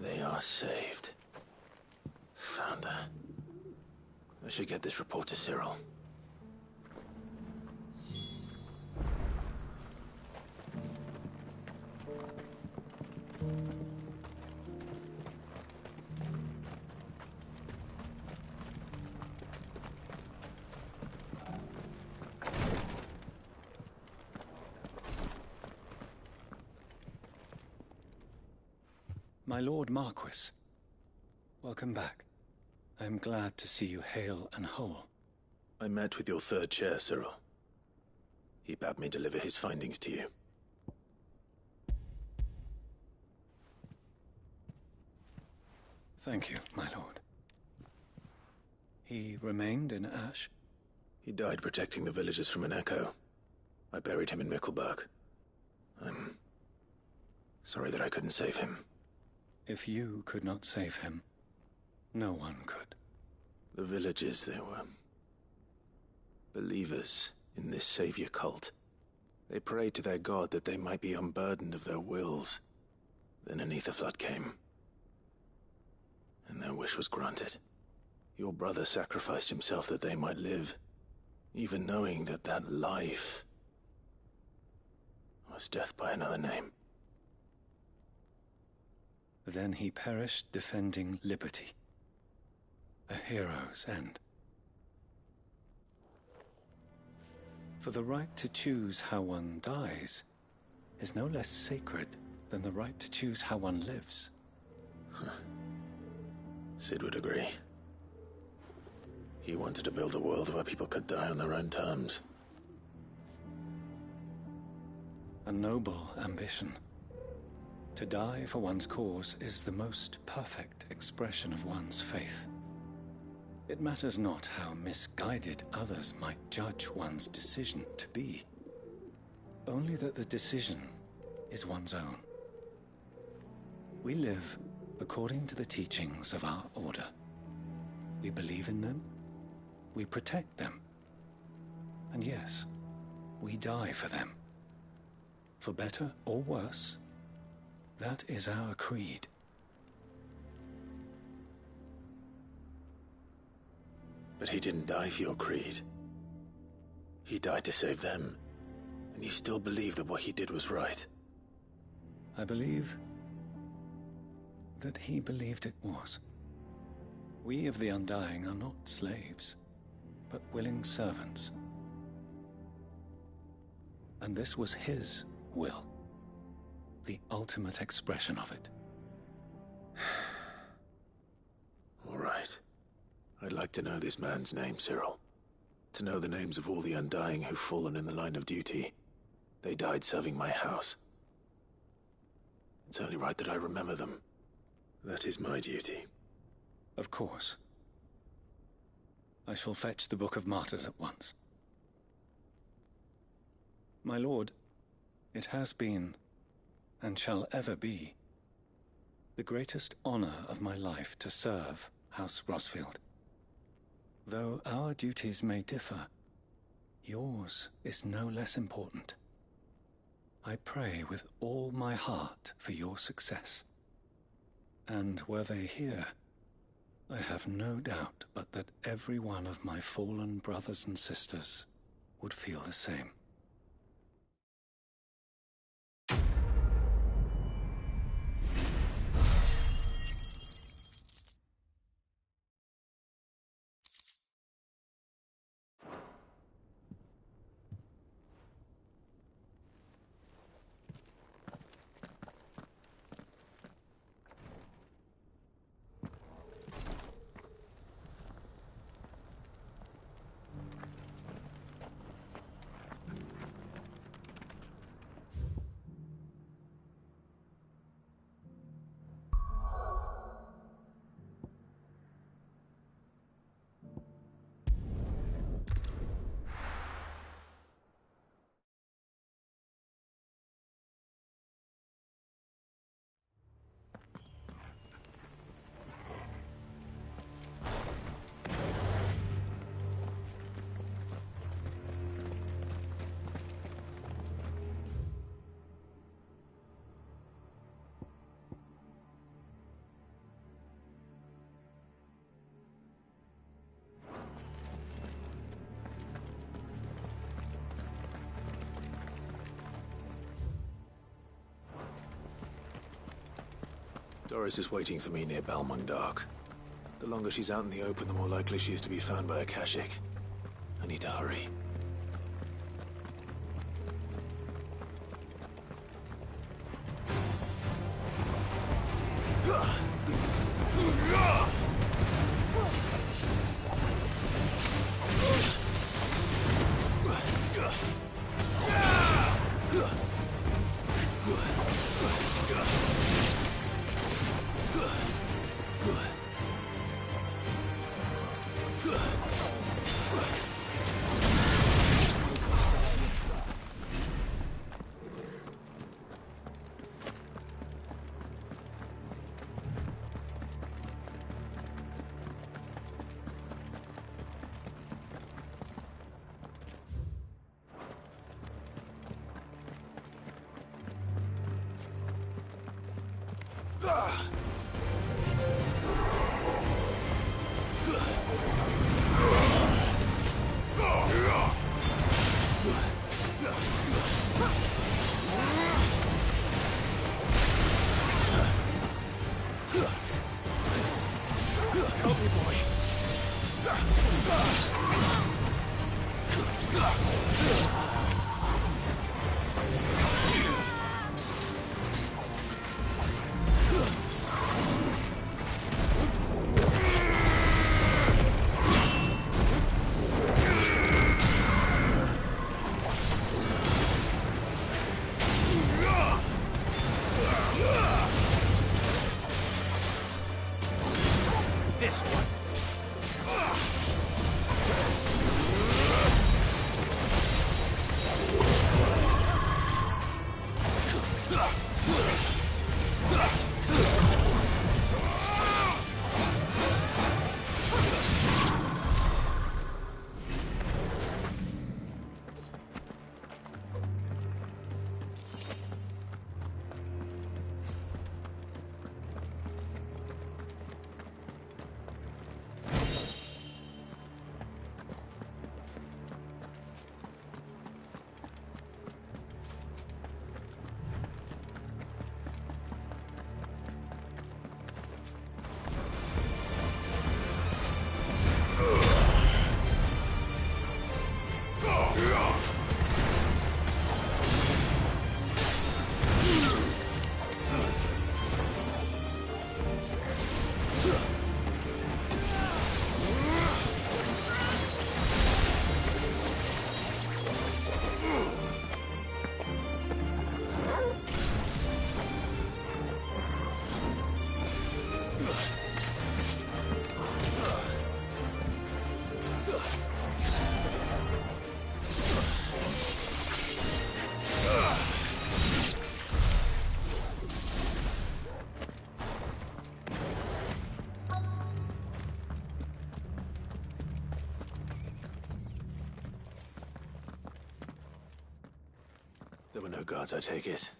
They are saved. Found her. I should get this report to Cyril. My Lord Marquis, welcome back. I am glad to see you hale and whole. I met with your third chair, Cyril. He bade me deliver his findings to you. Thank you, my lord. He remained in Ash? He died protecting the villagers from an echo. I buried him in Mickelberg. I'm sorry that I couldn't save him. If you could not save him, no one could. The villagers, they were believers in this savior cult. They prayed to their god that they might be unburdened of their wills. Then an ether flood came, and their wish was granted. Your brother sacrificed himself that they might live, even knowing that that life was death by another name. Then he perished defending liberty. A hero's end. For the right to choose how one dies is no less sacred than the right to choose how one lives. Sid would agree. He wanted to build a world where people could die on their own terms. A noble ambition. To die for one's cause is the most perfect expression of one's faith. It matters not how misguided others might judge one's decision to be, only that the decision is one's own. We live according to the teachings of our order. We believe in them, we protect them, and yes, we die for them. For better or worse, that is our creed. But he didn't die for your creed. He died to save them. And you still believe that what he did was right? I believe that he believed it was. We of the Undying are not slaves, but willing servants. And this was his will, the ultimate expression of it. All right. I'd like to know this man's name, Cyril. To know the names of all the Undying who've fallen in the line of duty. They died serving my house. It's only right that I remember them. That is my duty. Of course. I shall fetch the Book of Martyrs at once. My lord, it has been, and shall ever be, the greatest honor of my life to serve House Rosfield. Though our duties may differ, yours is no less important. I pray with all my heart for your success. And were they here, I have no doubt but that every one of my fallen brothers and sisters would feel the same. Doris is waiting for me near Balmung Dark. The longer she's out in the open, the more likely she is to be found by a Kashik. I need to hurry. this one. There were no guards, I take it?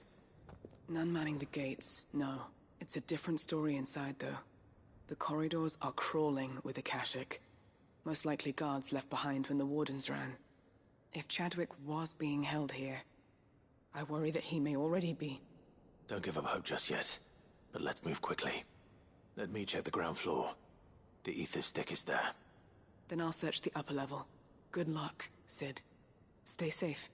None manning the gates, no. It's a different story inside, though. The corridors are crawling with Akashic. Most likely guards left behind when the wardens ran. If Chadwick was being held here, I worry that he may already be. Don't give up hope just yet, but let's move quickly. Let me check the ground floor. The ether's thickest there. Then I'll search the upper level. Good luck, Sid. Stay safe.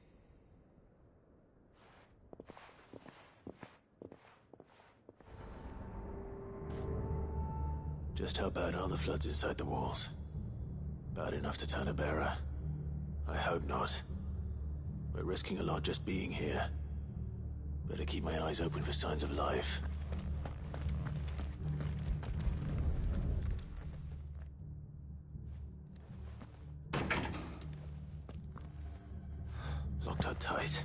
Just how bad are the floods inside the walls? Bad enough to turn a bearer? I hope not. We're risking a lot just being here. Better keep my eyes open for signs of life. Locked up tight.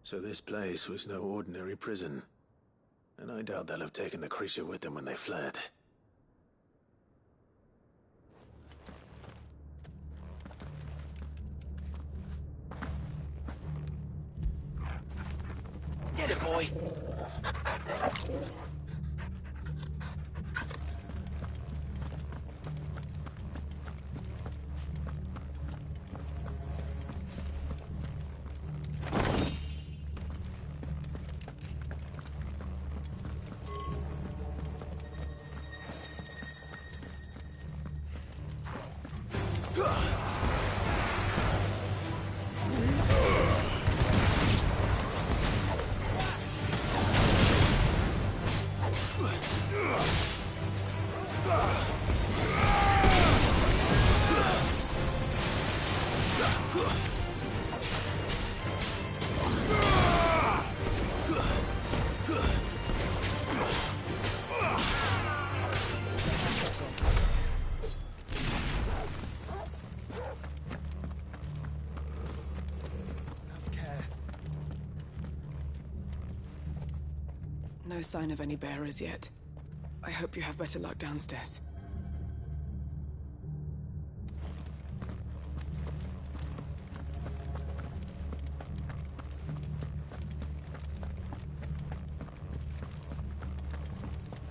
So this place was no ordinary prison. And I doubt they'll have taken the creature with them when they fled. Get it, boy! No sign of any bearers yet. I hope you have better luck downstairs.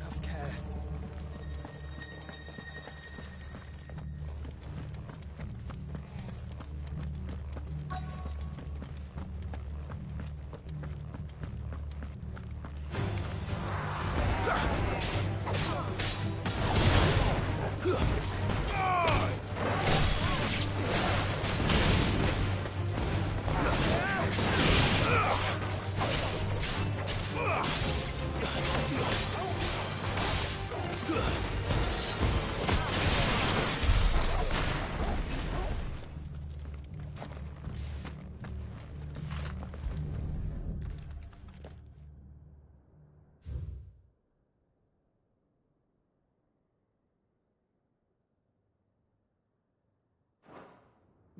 Have care.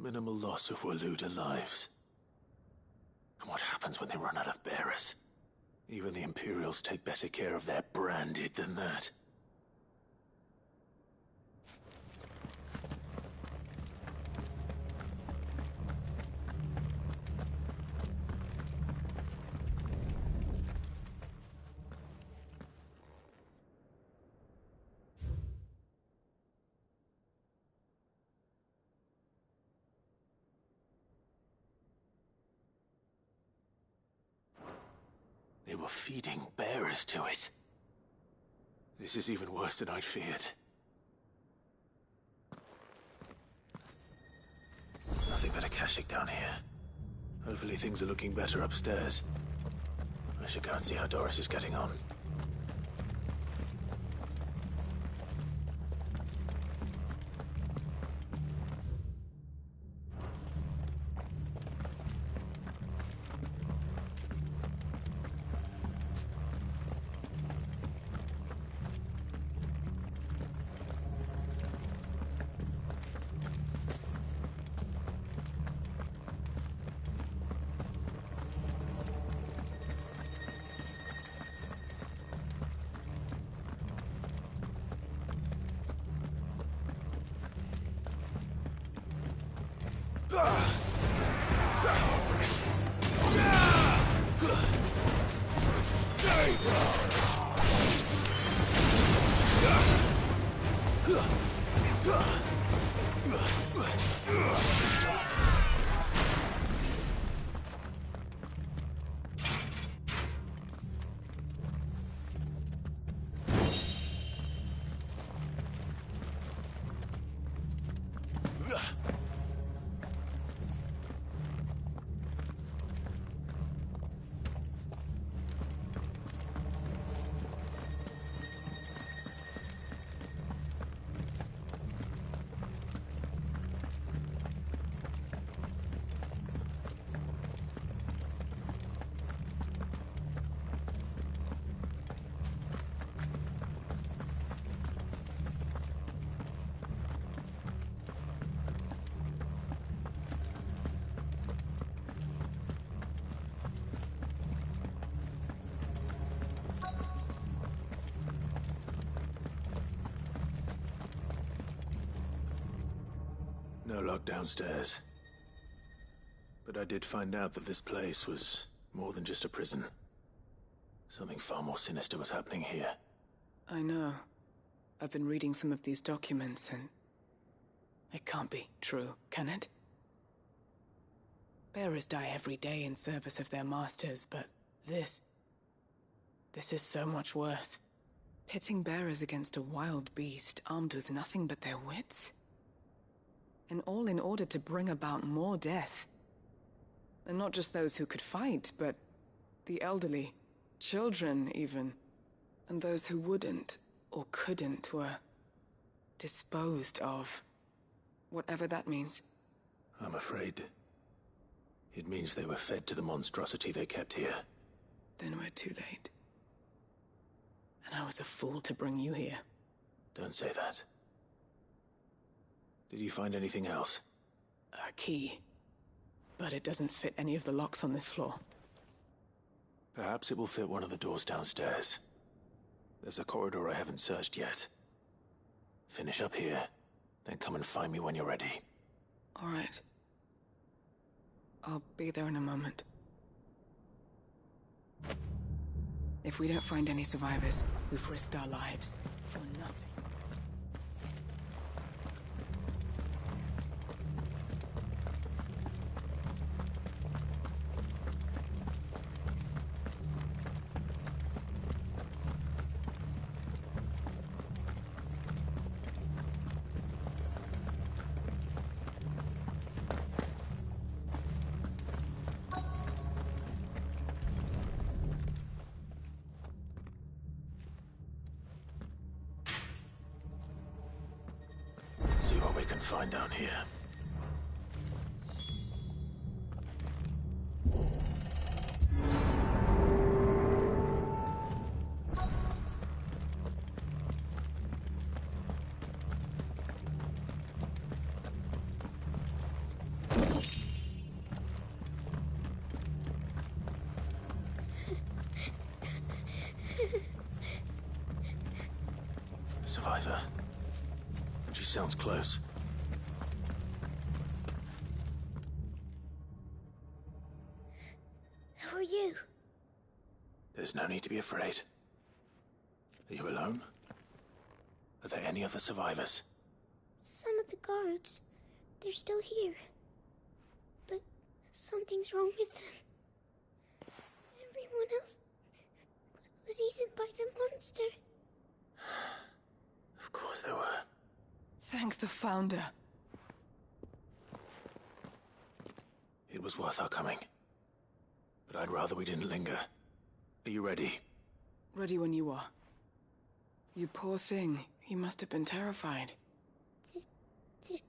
Minimal loss of Waluda lives. And what happens when they run out of bearers? Even the Imperials take better care of their branded than that. They were feeding bearers to it. This is even worse than I'd feared. Nothing but a Kashyyyk down here. Hopefully things are looking better upstairs. I should go and see how Doris is getting on. No lock downstairs. But I did find out that this place was more than just a prison. Something far more sinister was happening here. I know. I've been reading some of these documents and... it can't be true, can it? Bearers die every day in service of their masters, but this is so much worse. Pitting bearers against a wild beast armed with nothing but their wits? And all in order to bring about more death. And not just those who could fight, but the elderly, children even. And those who wouldn't or couldn't were disposed of. Whatever that means. I'm afraid it means they were fed to the monstrosity they kept here. Then we're too late. And I was a fool to bring you here. Don't say that. Did you find anything else? A key. But it doesn't fit any of the locks on this floor. Perhaps it will fit one of the doors downstairs. There's a corridor I haven't searched yet. Finish up here, then come and find me when you're ready. All right. I'll be there in a moment. If we don't find any survivors, we've risked our lives for nothing. Let's see what we can find down here. sounds close. Who are you? There's no need to be afraid. Are you alone? Are there any other survivors? Some of the guards. They're still here. But something's wrong with them. Everyone else was eaten by the monster. Of course there were. Thank the Founder. It was worth our coming. But I'd rather we didn't linger. Are you ready? Ready when you are. You poor thing. You must have been terrified. Did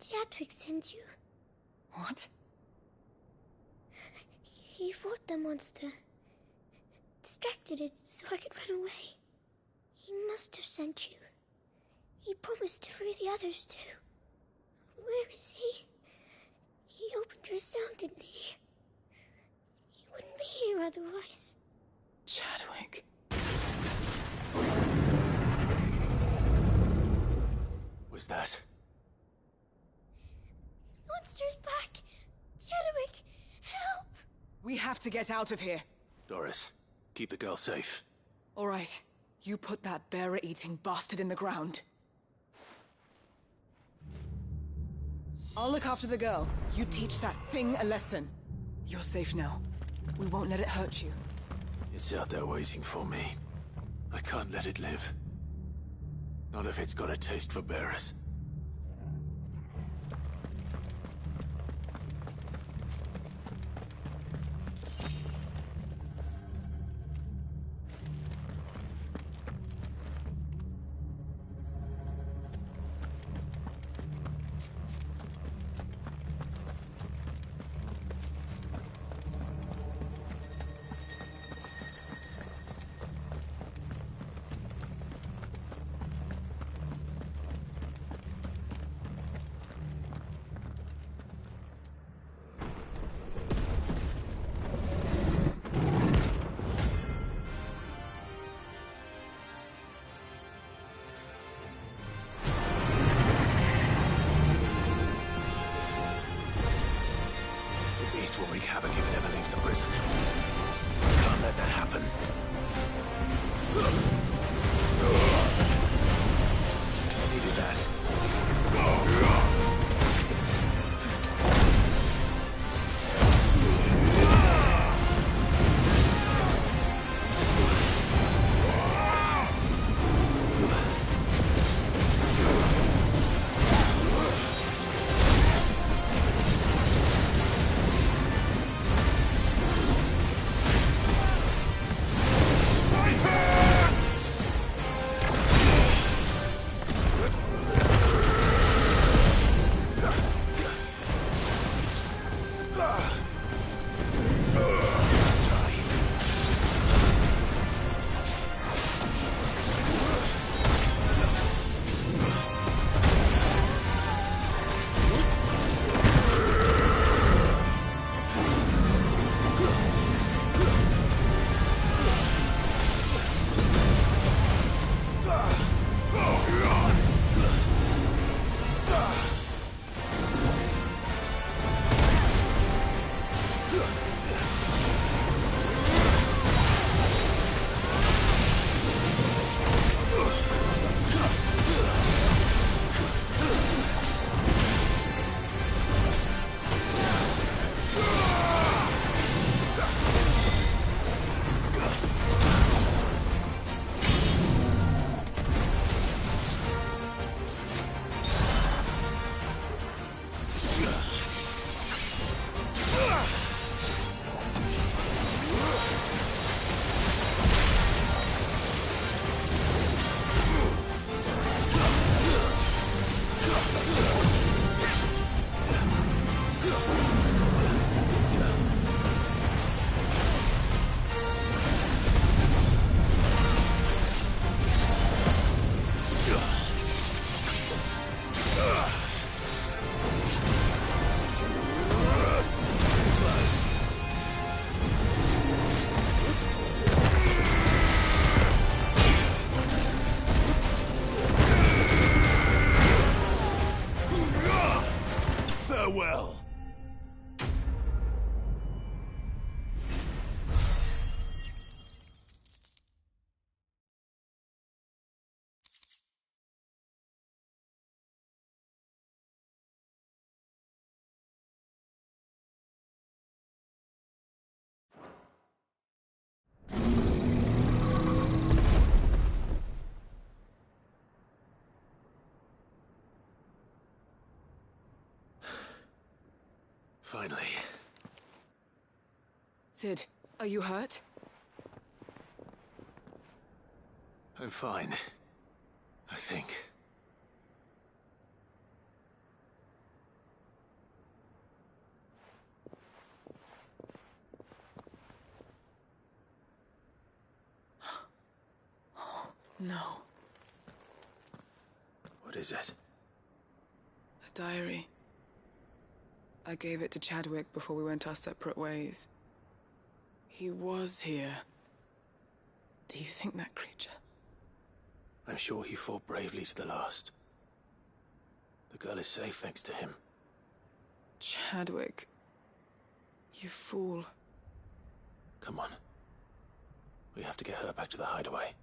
Chadwick send you? What? He fought the monster. Distracted it so I could run away. He must have sent you. He promised to free the others too. Where is he? He opened your cell, didn't he? He wouldn't be here otherwise. Chadwick. Was that? Monster's back! Chadwick, help! We have to get out of here. Doris, keep the girl safe. All right. You put that bearer-eating bastard in the ground. I'll look after the girl. You teach that thing a lesson. You're safe now. We won't let it hurt you. It's out there waiting for me. I can't let it live. Not if it's got a taste for bearers. Will wreak havoc if it ever leaves the prison. Can't let that happen. Needed that. Finally. Sid, are you hurt? I'm fine. I think. No. What is it? A diary. I gave it to Chadwick before we went our separate ways. He was here. Do you think that creature? I'm sure he fought bravely to the last. The girl is safe thanks to him. Chadwick. You fool. Come on. We have to get her back to the hideaway.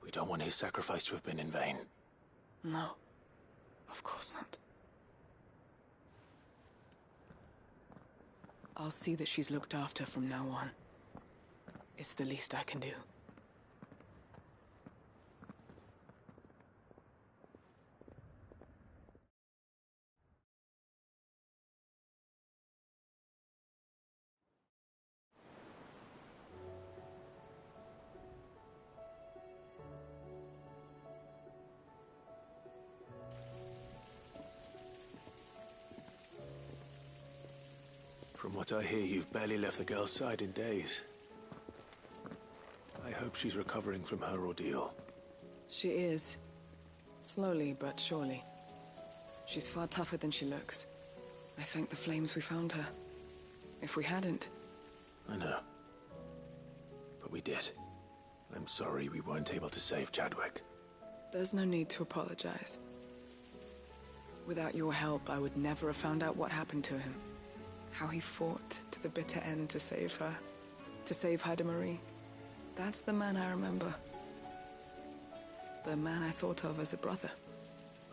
We don't want his sacrifice to have been in vain. No. Of course not. I'll see that she's looked after from now on. It's the least I can do. From what I hear, you've barely left the girl's side in days. I hope she's recovering from her ordeal. She is. Slowly but surely. She's far tougher than she looks. I thank the flames we found her. If we hadn't... I know. But we did. I'm sorry we weren't able to save Chadwick. There's no need to apologize. Without your help, I would never have found out what happened to him. How he fought to the bitter end to save her. To save Haida Marie. That's the man I remember. The man I thought of as a brother.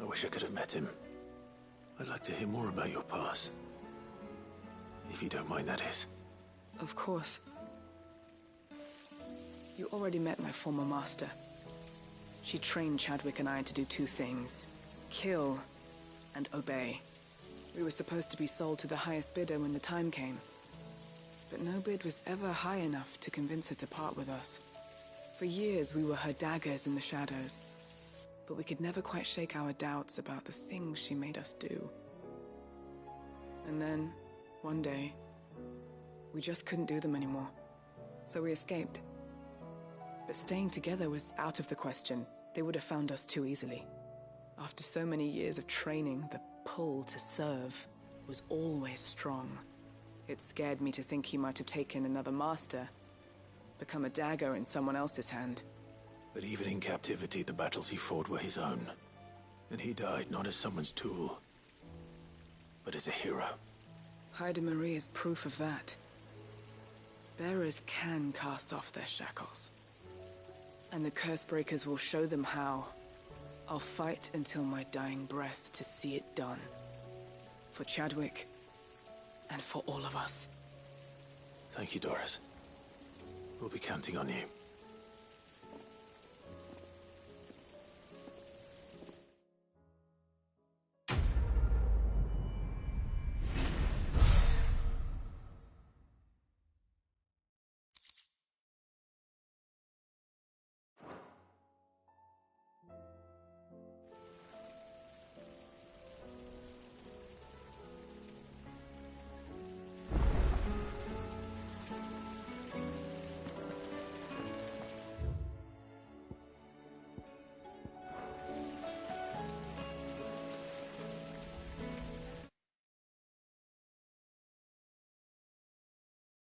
I wish I could have met him. I'd like to hear more about your past. If you don't mind, that is. Of course. You already met my former master. She trained Chadwick and I to do two things. Kill and obey. We were supposed to be sold to the highest bidder when the time came. But no bid was ever high enough to convince her to part with us. For years we were her daggers in the shadows. But we could never quite shake our doubts about the things she made us do. And then, one day, we just couldn't do them anymore. So we escaped. But staying together was out of the question. They would have found us too easily. After so many years of training, the pull to serve was always strong. It scared me to think he might have taken another master, become a dagger in someone else's hand. But even in captivity, the battles he fought were his own. And he died not as someone's tool, but as a hero. Haida Marie is proof of that. Bearers can cast off their shackles. And the curse breakers will show them how. I'll fight until my dying breath to see it done. For Chadwick, and for all of us. Thank you, Doris. We'll be counting on you.